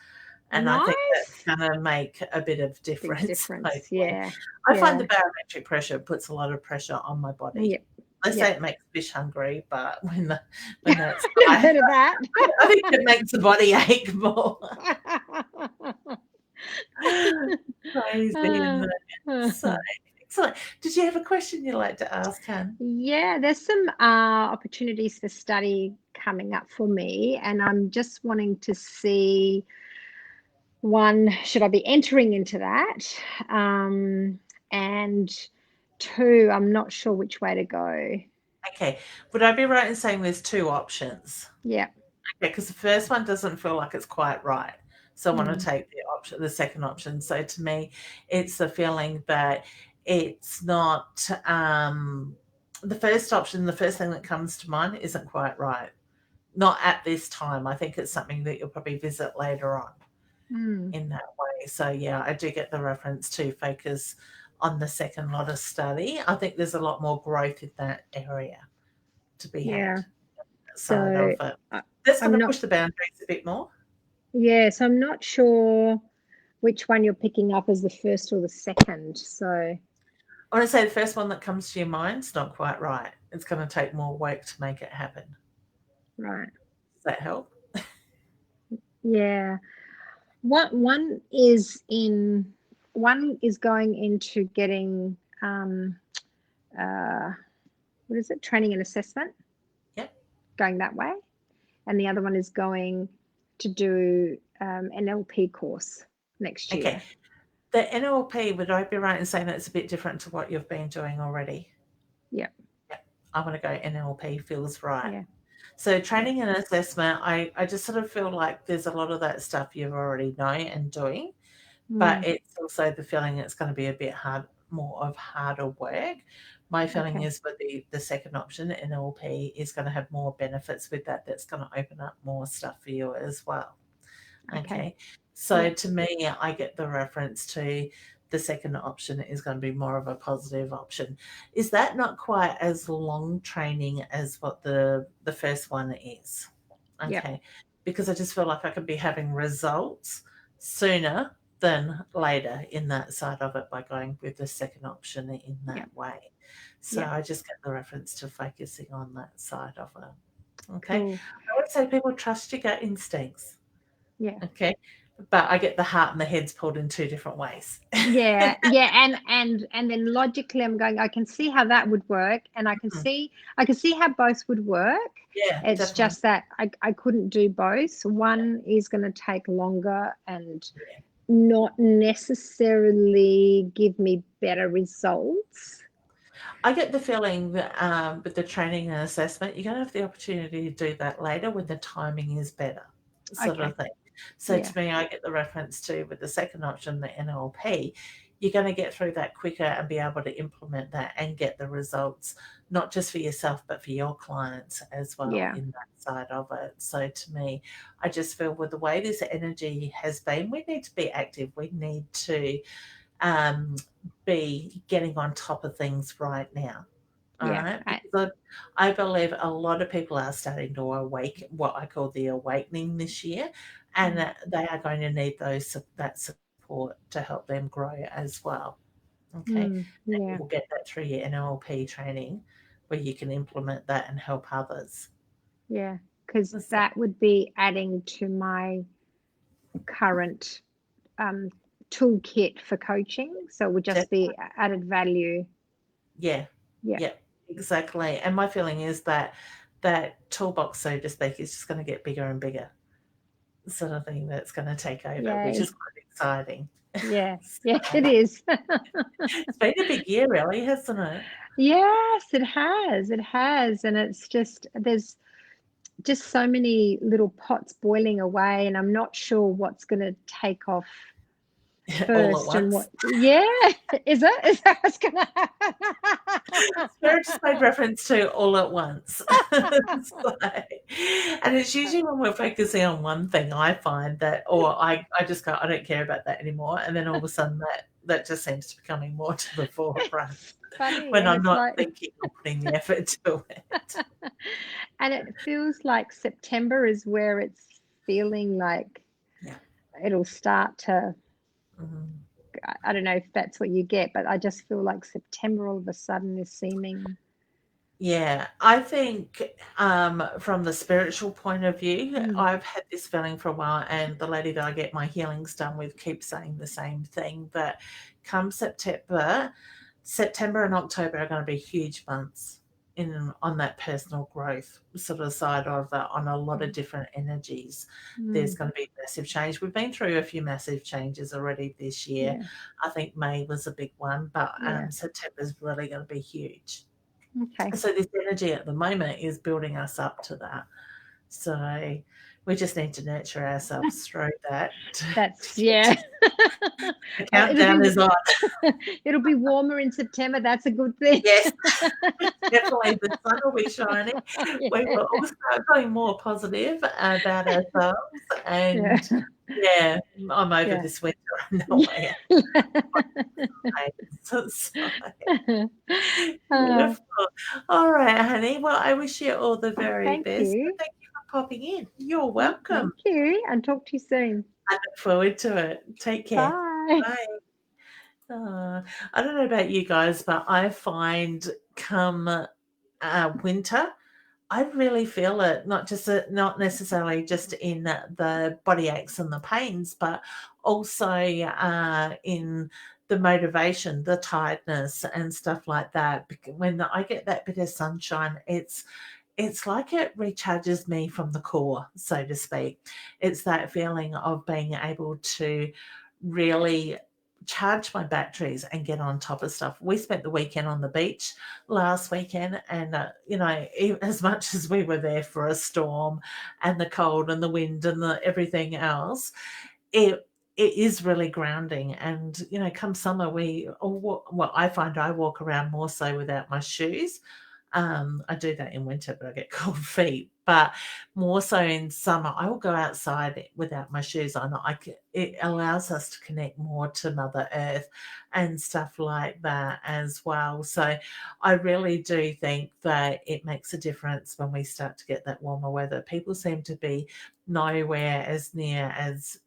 And I think Nice. that's going to make a bit of Big difference. difference. Hopefully. Yeah. I find Yeah. the barometric pressure puts a lot of pressure on my body. Yep. They say Yep. it makes fish hungry, but when that's Never heard of that. I think it makes the body ache more. Crazy, isn't it? So excellent. Did you have a question you'd like to ask, Han? Yeah, there's some opportunities for study coming up for me, and I'm just wanting to see, one, should I be entering into that? And two, I'm not sure which way to go. Okay. Would I be right in saying there's two options? Yeah. Okay, because the first one doesn't feel like it's quite right. So I want to take the second option. So to me, it's the feeling that it's not the first option, the first thing that comes to mind isn't quite right. Not at this time. I think it's something that you'll probably visit later on in that way. So yeah, I do get the reference to focus on the second lot of study. I think there's a lot more growth in that area to be had. Side of it. That's going to push the boundaries a bit more. Yeah, so I'm not sure which one you're picking up as the first or the second. So I want to say the first one that comes to your mind's not quite right. It's going to take more work to make it happen. Right. Does that help? Yeah. One is going into getting what is it? Training and assessment. Yep. Going that way. And the other one is going to do an NLP course next year. Okay. The NLP, would I be right in saying that it's a bit different to what you've been doing already? Yep. I want to go NLP feels right. Yeah. So training and assessment, I just sort of feel like there's a lot of that stuff you already know and doing, but it's also the feeling it's going to be a bit more of harder work. My feeling is with the second option, NLP, is going to have more benefits with that. That's going to open up more stuff for you as well. Okay. So to me, I get the reference to the second option is going to be more of a positive option. Is that not quite as long training as what the first one is? Okay. Because I just feel like I could be having results sooner than later in that side of it by going with the second option in that way. So I just get the reference to focusing on that side of it. Okay. Cool. I would say people trust your gut instincts. Yeah. Okay. But I get the heart and the heads pulled in two different ways. Yeah. And then logically I'm going, I can see how that would work, and I can see how both would work. Yeah. It's definitely. just that I couldn't do both. One is going to take longer and not necessarily give me better results. I get the feeling that with the training and assessment, you're going to have the opportunity to do that later when the timing is better, sort of thing. So to me, I get the reference to with the second option, the NLP, you're going to get through that quicker and be able to implement that and get the results, not just for yourself, but for your clients as well in that side of it. So to me, I just feel with the way this energy has been, we need to be active. We need to be getting on top of things right now. All right. Because I believe a lot of people are starting to awake, what I call the awakening this year, and they are going to need that support to help them grow as well. Okay. And you will get that through your NLP training where you can implement that and help others. Yeah, because that would be adding to my current toolkit for coaching. So it would just be added value. Yeah, exactly. And my feeling is that toolbox, so to speak, is just going to get bigger and bigger, sort of thing that's going to take over, which is quite exciting. Yeah, it is. It's been a big year, really, hasn't it? Yes, it has. It has. And it's just, there's just so many little pots boiling away, and I'm not sure what's going to take off all at first and once. yeah, is that what's gonna happen? Spirit just made reference to all at once. So, and it's usually when we're focusing on one thing, I find that, or I just go, I don't care about that anymore. And then all of a sudden that just seems to be coming more to the forefront Funny, when and I'm it's not like, thinking or putting the effort to it. and it feels like September is where it's feeling like it'll start to. I don't know if that's what you get, but I just feel like September all of a sudden is seeming. Yeah, I think from the spiritual point of view, I've had this feeling for a while, and the lady that I get my healings done with keeps saying the same thing, that come September and October are going to be huge months on that personal growth sort of side of it, on a lot of different energies. There's going to be massive change. We've been through a few massive changes already this year. Yeah. I think May was a big one, but Yeah. September's really going to be huge. Okay. So this energy at the moment is building us up to that. So we just need to nurture ourselves through that. That's yeah. The countdown is on. It'll be warmer in September. That's a good thing. Yes, definitely. The sun will be shining. Yeah. We will all start going more positive about ourselves. And yeah, I'm over this winter. I'm not way Beautiful. All right, honey. Well, I wish you all the very best. You. Thank you for popping in. You're welcome. Thank you, and talk to you soon. I look forward to it. Take care. Bye. Bye. I don't know about you guys, but I find come winter, I really feel it, not necessarily just in the body aches and the pains, but also in the motivation, the tiredness and stuff like that. When I get that bit of sunshine, it's like it recharges me from the core, so to speak. It's that feeling of being able to really charge my batteries and get on top of stuff. We spent the weekend on the beach last weekend, and as much as we were there for a storm and the cold and the wind and the everything else, it is really grounding. And come summer, I find I walk around more so without my shoes. I do that in winter, but I get cold feet. But more so in summer, I will go outside without my shoes on. It allows us to connect more to Mother Earth and stuff like that as well. So I really do think that it makes a difference when we start to get that warmer weather. People seem to be nowhere as near as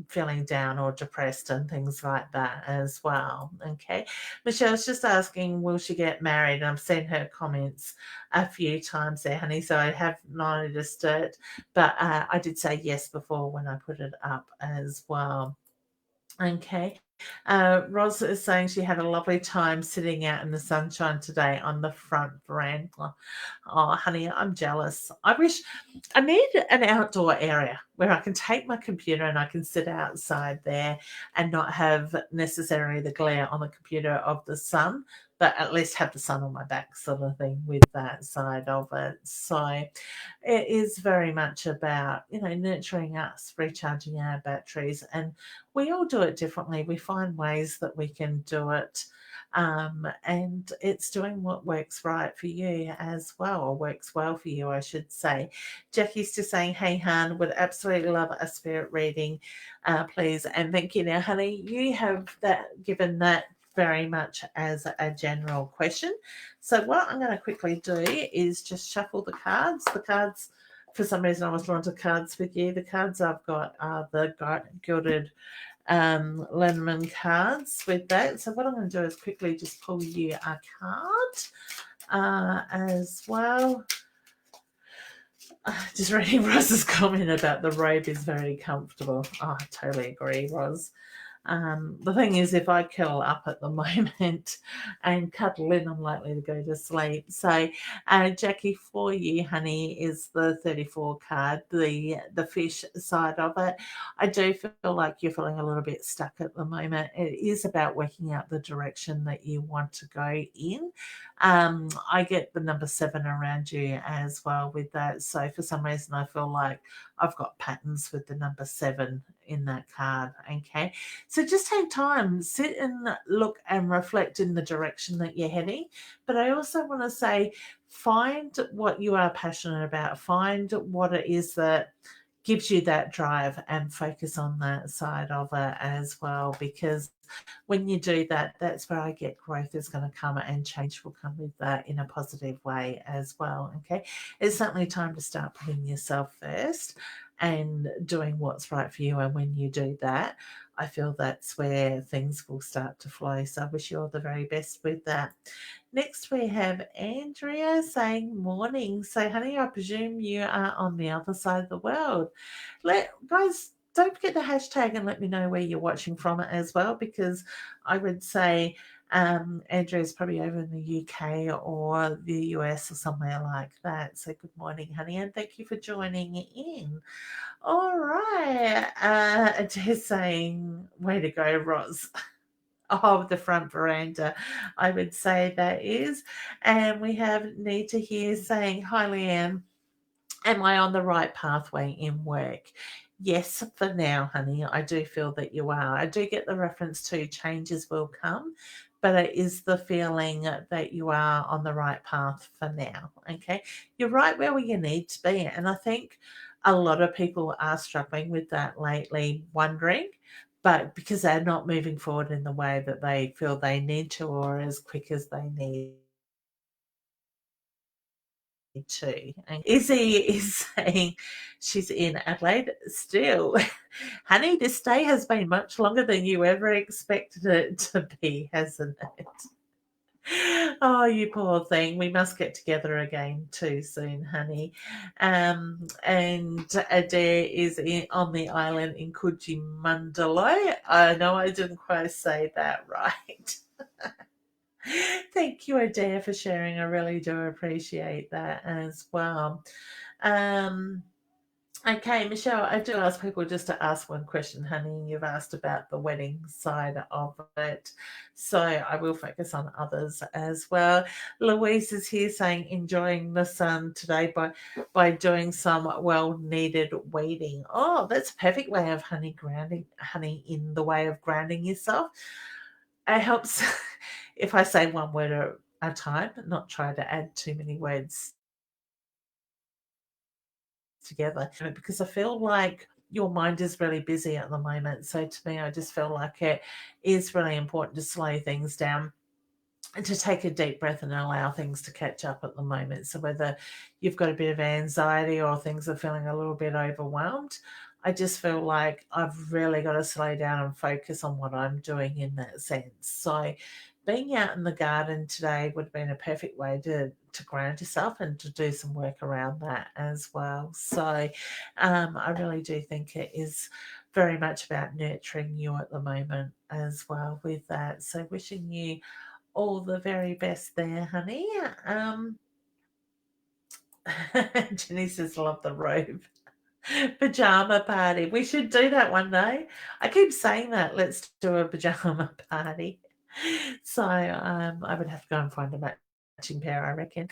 feeling down or depressed and things like that as well. Okay. Michelle's just asking, will she get married? And I've seen her comments a few times there, honey, so I have noticed it. But I did say yes before when I put it up as well. Okay. Ros is saying she had a lovely time sitting out in the sunshine today on the front veranda. Oh, honey, I'm jealous. I need an outdoor area where I can take my computer and I can sit outside there and not have necessarily the glare on the computer of the sun, but at least have the sun on my back sort of thing with that side of it. So it is very much about, nurturing us, recharging our batteries, and we all do it differently. We find ways that we can do it, and it's doing what works right for you as well, or works well for you, I should say. Jackie's just saying, hey, Han, would absolutely love a spirit reading, please. And thank you. Now, honey, you have given that very much as a general question. So what I'm going to quickly do is just shuffle the cards. The cards, for some reason, I was drawn to cards with you. The cards I've got are the gilded lemon cards with that. So what I'm going to do is quickly just pull you a card as well. Just reading Roz's comment about the robe is very comfortable. Oh, I totally agree, Roz. The thing is, if I curl up at the moment and cuddle in, I'm likely to go to sleep. So, Jackie, for you, honey, is the 34 card, the fish side of it. I do feel like you're feeling a little bit stuck at the moment. It is about working out the direction that you want to go in. I get the number 7 around you as well with that. So for some reason, I feel like I've got patterns with the number 7 in that card. Okay, so just take time, sit and look and reflect in the direction that you're heading. But I also want to say, find what you are passionate about, find what it is that gives you that drive, and focus on that side of it as well, because when you do that, that's where I get growth is going to come, and change will come with that in a positive way as well. Okay, it's certainly time to start putting yourself first and doing what's right for you, and when you do that, I feel that's where things will start to flow. So I wish you all the very best with that. Next, we have Andrea saying morning. So, honey, I presume you are on the other side of the world. Guys, don't forget the hashtag and let me know where you're watching from it as well, because I would say Andrea's probably over in the UK or the US or somewhere like that. So, good morning, honey, and thank you for joining in. All right. Just saying, way to go, Roz. Oh, the front veranda, I would say that is. And we have Nita here saying, hi, Leanne. Am I on the right pathway in work? Yes, for now, honey. I do feel that you are. I do get the reference to changes will come, but it is the feeling that you are on the right path for now. Okay. You're right where you need to be. And I think a lot of people are struggling with that lately, wondering, but because they're not moving forward in the way that they feel they need to, or as quick as they need to. And Izzy is saying she's in Adelaide still. Honey, this day has been much longer than you ever expected it to be, hasn't it? Oh, you poor thing. We must get together again too soon, honey. And Adair is on the island in Kujimandalo. I know I didn't quite say that right. Thank you, Adair, for sharing. I really do appreciate that as well. Okay, Michelle, I do ask people just to ask one question, honey. You've asked about the wedding side of it, so I will focus on others as well. Louise is here saying enjoying the sun today by doing some well-needed weeding. Oh, that's a perfect way of honey in the way of grounding yourself. It helps if I say one word at a time, not try to add too many words together, because I feel like your mind is really busy at the moment. So to me, I just feel like it is really important to slow things down and to take a deep breath and allow things to catch up at the moment. So whether you've got a bit of anxiety or things are feeling a little bit overwhelmed, I just feel like I've really got to slow down and focus on what I'm doing in that sense. So being out in the garden today would have been a perfect way to ground yourself and to do some work around that as well. So I really do think it is very much about nurturing you at the moment as well with that. So wishing you all the very best there, honey. Jenny says, love the robe. Pajama party. We should do that one day. I keep saying that. Let's do a pajama party. So I would have to go and find a matching pair, I reckon.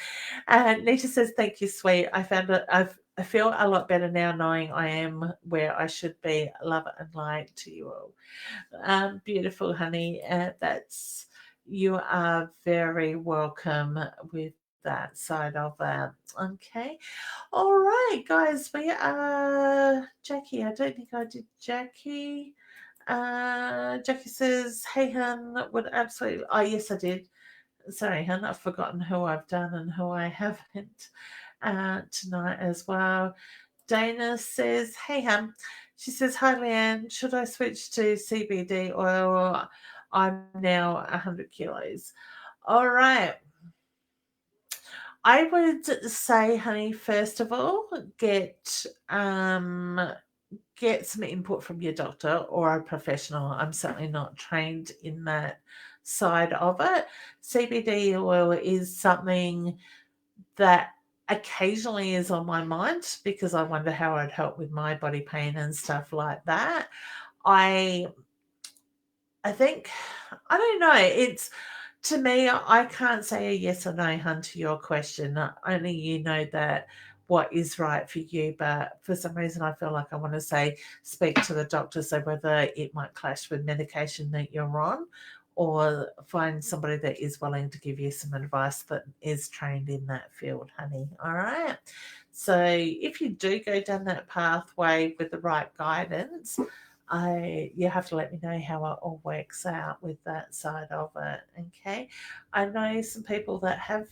Nita says, thank you, sweet. I found it. I feel a lot better now knowing I am where I should be. Love and light to you all. Beautiful, honey. You are very welcome with that side of that. Okay. All right, guys. We are Jackie. I don't think I did Jackie. Jackie says, hey, hun, would absolutely. Oh, yes, I did. Sorry, hun. I've forgotten who I've done and who I haven't tonight as well. Dana says, hey, hun. She says, hi, Leanne. Should I switch to CBD oil? I'm now 100 kilos. All right. I would say, honey, first of all, get some input from your doctor or a professional. I'm certainly not trained in that side of it. CBD oil is something that occasionally is on my mind because I wonder how it'd help with my body pain and stuff like that. I think, I don't know, it's, to me, I can't say a yes or no, hun, to your question. Only you know that what is right for you. But for some reason, I feel like I want to say speak to the doctor, so whether it might clash with medication that you're on, or find somebody that is willing to give you some advice that is trained in that field, honey. All right. So if you do go down that pathway with the right guidance, you have to let me know how it all works out with that side of it. Okay. I know some people that have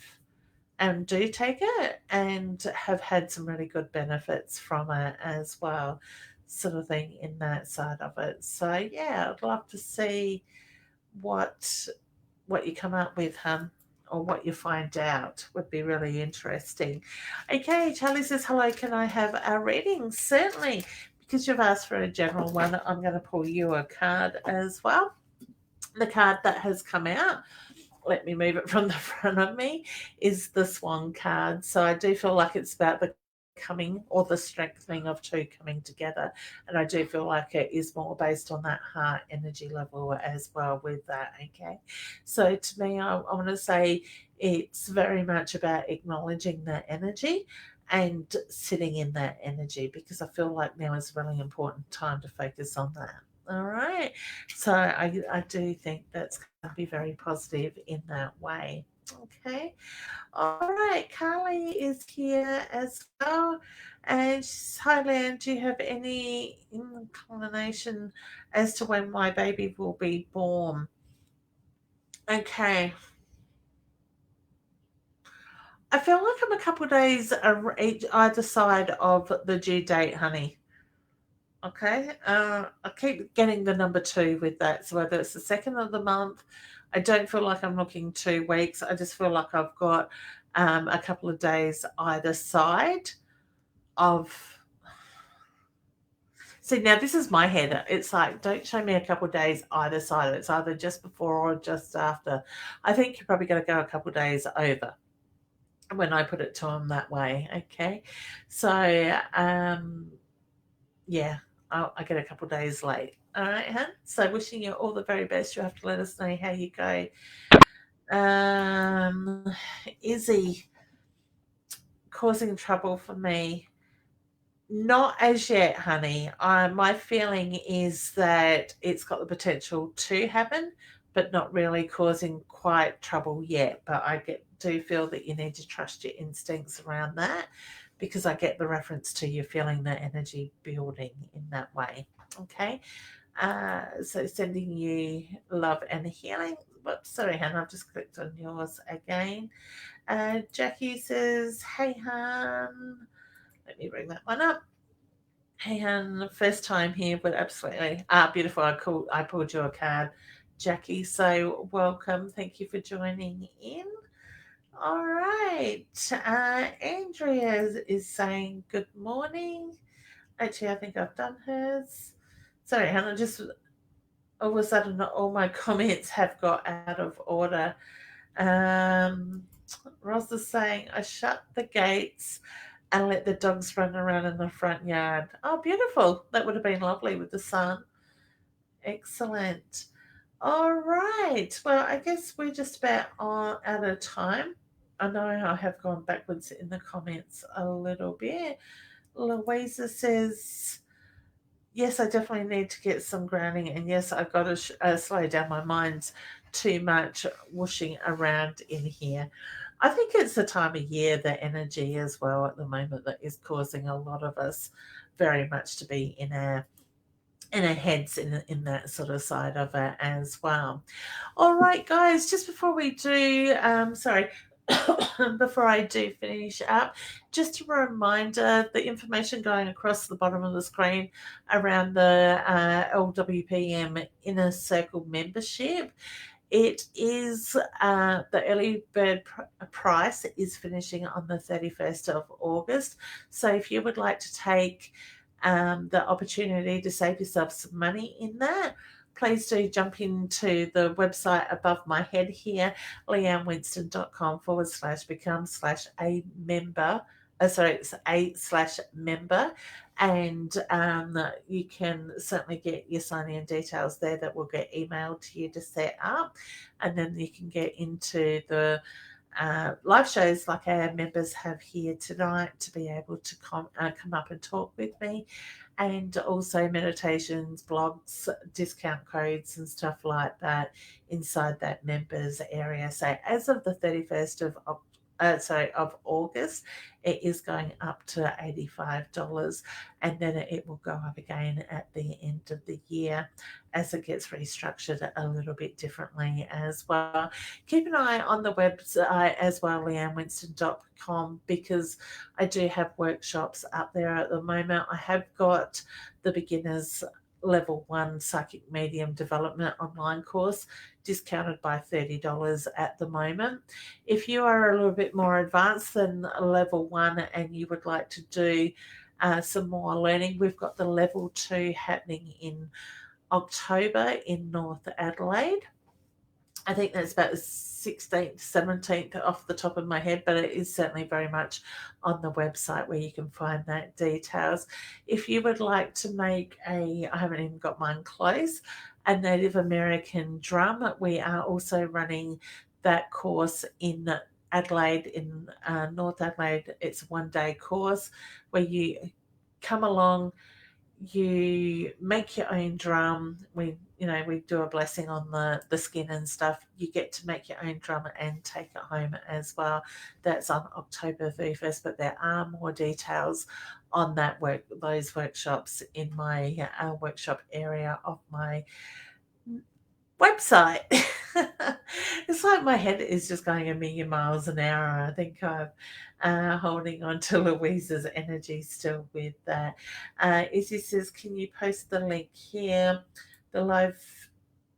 and do take it and have had some really good benefits from it as well, sort of thing, in that side of it. So yeah, I'd love to see what you come up with, hun, or what you find out. Would be really interesting. Okay, Charlie says, hello, can I have a reading? Certainly. Because you've asked for a general one, I'm going to pull you a card as well. The card that has come out, let me move it from the front of me, is the Swan card. So I do feel like it's about the coming or the strengthening of two coming together, and I do feel like it is more based on that heart energy level as well with that. Okay, so to me, I want to say it's very much about acknowledging that energy and sitting in that energy, because I feel like now is a really important time to focus on that. All right, so I do think that's going to be very positive in that way. Okay. All right, Carly is here as well. And hi, Leanne, do you have any inclination as to when my baby will be born? Okay. I feel like I'm a couple of days either side of the due date, honey. Okay. I keep getting the number 2 with that. So whether it's the 2nd of the month, I don't feel like I'm looking 2 weeks. I just feel like I've got a couple of days either side of. See, now this is my head. It's like, don't show me a couple of days either side. It's either just before or just after. I think you're probably going to go a couple of days over when I put it to them that way. Okay. So, yeah, I get a couple of days late. All right, hun. So wishing you all the very best. You have to let us know how you go. Izzy, causing trouble for me. Not as yet, honey. My feeling is that it's got the potential to happen, but not really causing quite trouble yet. But I do feel that you need to trust your instincts around that, because I get the reference to you feeling the energy building in that way. Okay. So sending you love and healing. Whoops, sorry, Hannah, I've just clicked on yours again. Jackie says, hey, hun. Let me bring that one up. Hey, hun, first time here, but absolutely. Beautiful. I pulled you a card, Jackie. So welcome. Thank you for joining in. All right. Andrea is saying good morning. Actually, I think I've done hers. Sorry, Hannah, just all of a sudden all my comments have got out of order. Ross is saying, I shut the gates and let the dogs run around in the front yard. Oh, beautiful. That would have been lovely with the sun. Excellent. All right. Well, I guess we're just about out of time. I know I have gone backwards in the comments a little bit. Louisa says, yes, I definitely need to get some grounding. And yes, I've got to slow down. My mind's too much whooshing around in here. I think it's the time of year, the energy as well at the moment, that is causing a lot of us very much to be in our heads in that sort of side of it as well. All right, guys, just before we do, before I do finish up, just a reminder, the information going across the bottom of the screen around the LWPM Inner Circle membership. It is the early bird price is finishing on the 31st of August. So if you would like to take the opportunity to save yourself some money in that, please do jump into the website above my head here, leannewinston.com/become/a member. It's a/member, and you can certainly get your sign-in details there that will get emailed to you to set up, and then you can get into the live shows like our members have here tonight to be able to come up and talk with me, and also meditations, blogs, discount codes and stuff like that inside that members area. So as of the 31st of August, it is going up to $85, and then it will go up again at the end of the year as it gets restructured a little bit differently as well. Keep an eye on the website as well, leannewinston.com, because I do have workshops up there at the moment. I have got the beginners level 1 psychic medium development online course discounted by $30 at the moment. If you are a little bit more advanced than level 1 and you would like to do some more learning, we've got the level 2 happening in October in North Adelaide. I think that's about the 16th, 17th off the top of my head, but it is certainly very much on the website where you can find that details. If you would like to make I haven't even got mine close, a Native American drum, we are also running that course in Adelaide, in North Adelaide. It's a 1-day course where you come along, you make your own drum. We do a blessing on the skin and stuff. You get to make your own drum and take it home as well. That's on October 31st, but there are more details on those workshops in my workshop area of my website. It's like my head is just going a million miles an hour. I think I'm holding on to Louise's energy still with that. Izzy says, can you post the link here? The live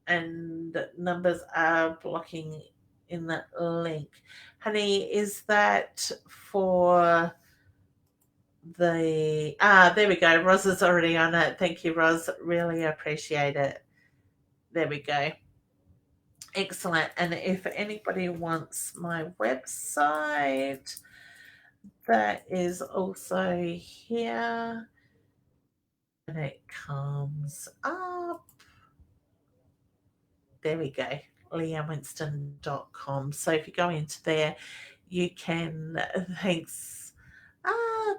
and numbers are blocking in that link. Honey, is that for the... there we go. Roz is already on it. Thank you, Roz. Really appreciate it. There we go. Excellent. And if anybody wants my website, that is also here. And it comes up. There we go. leannewinston.com. So if you go into there, you can... Thanks.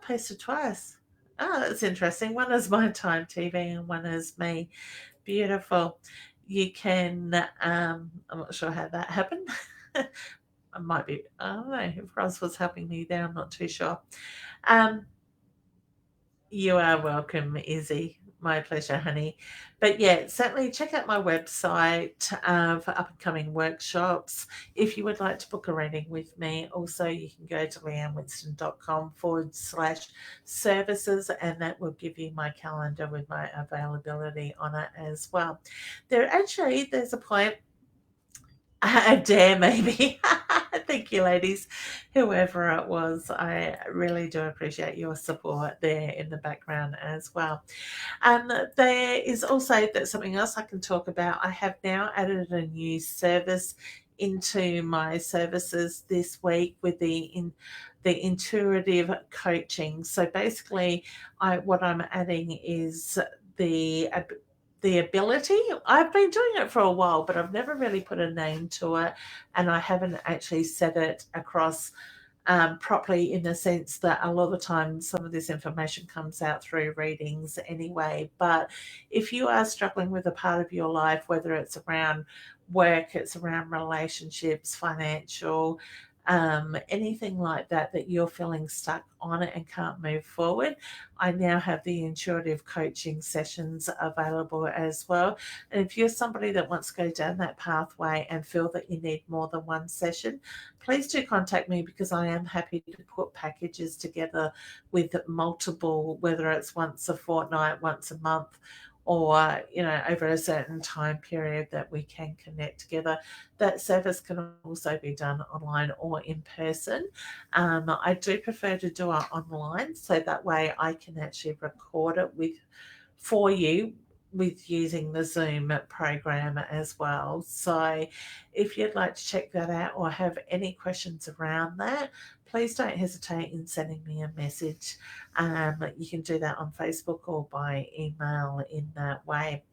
Posted twice. That's interesting. One is My Time TV and one is me. Beautiful. You can, I'm not sure how that happened. I might be, I don't know if Roz was helping me there, I'm not too sure. You are welcome, Izzy. My pleasure, honey. But yeah, certainly check out my website for up-and-coming workshops. If you would like to book a reading with me, also you can go to leannewinston.com/services, and that will give you my calendar with my availability on it as well. There's a point, a dare maybe. Thank you, ladies, whoever it was. I really do appreciate your support there in the background as well. There is also something else I can talk about. I have now added a new service into my services this week with the intuitive coaching. So basically, what I'm adding is the ability. I've been doing it for a while, but I've never really put a name to it, and I haven't actually said it across properly, in the sense that a lot of the time some of this information comes out through readings anyway. But if you are struggling with a part of your life, whether it's around work, it's around relationships, financial, anything like that you're feeling stuck on it and can't move forward, I now have the intuitive coaching sessions available as well. And if you're somebody that wants to go down that pathway and feel that you need more than one session, please do contact me, because I am happy to put packages together with multiple, whether it's once a fortnight, once a month, or over a certain time period that we can connect together. That service can also be done online or in person. I do prefer to do it online, so that way I can actually record it for you with using the Zoom program as well. So if you'd like to check that out or have any questions around that, please don't hesitate in sending me a message. You can do that on Facebook or by email in that way.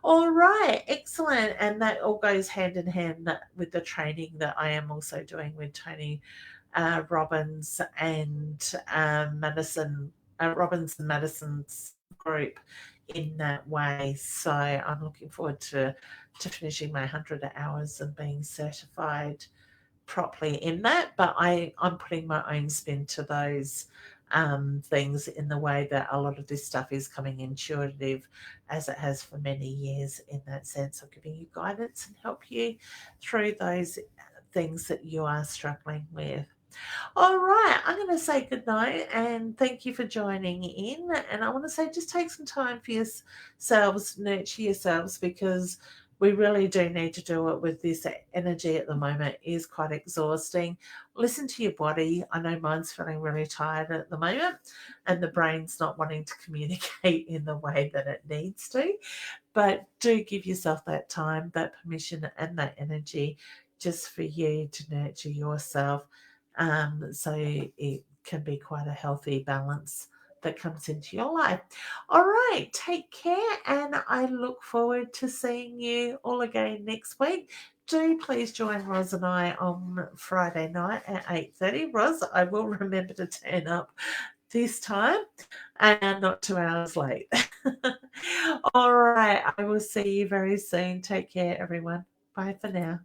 All right, excellent. And that all goes hand in hand with the training that I am also doing with Tony Robbins and Robbins and Madison's group in that way. So I'm looking forward to finishing my 100 hours and being certified properly in that. But I'm putting my own spin to those things in the way that a lot of this stuff is coming intuitive, as it has for many years, in that sense of giving you guidance and help you through those things that you are struggling with. All right, I'm going to say goodnight and thank you for joining in. And I want to say just take some time for yourselves, nurture yourselves, because we really do need to do it with this energy at the moment. It is quite exhausting. Listen to your body. I know mine's feeling really tired at the moment and the brain's not wanting to communicate in the way that it needs to. But do give yourself that time, that permission and that energy just for you to nurture yourself. So it can be quite a healthy balance that comes into your life. All right, take care, and I look forward to seeing you all again next week. Do please join Roz and I on Friday night at 8:30. Roz, I will remember to turn up this time and not 2 hours late. All right, I will see you very soon. Take care, everyone. Bye for now.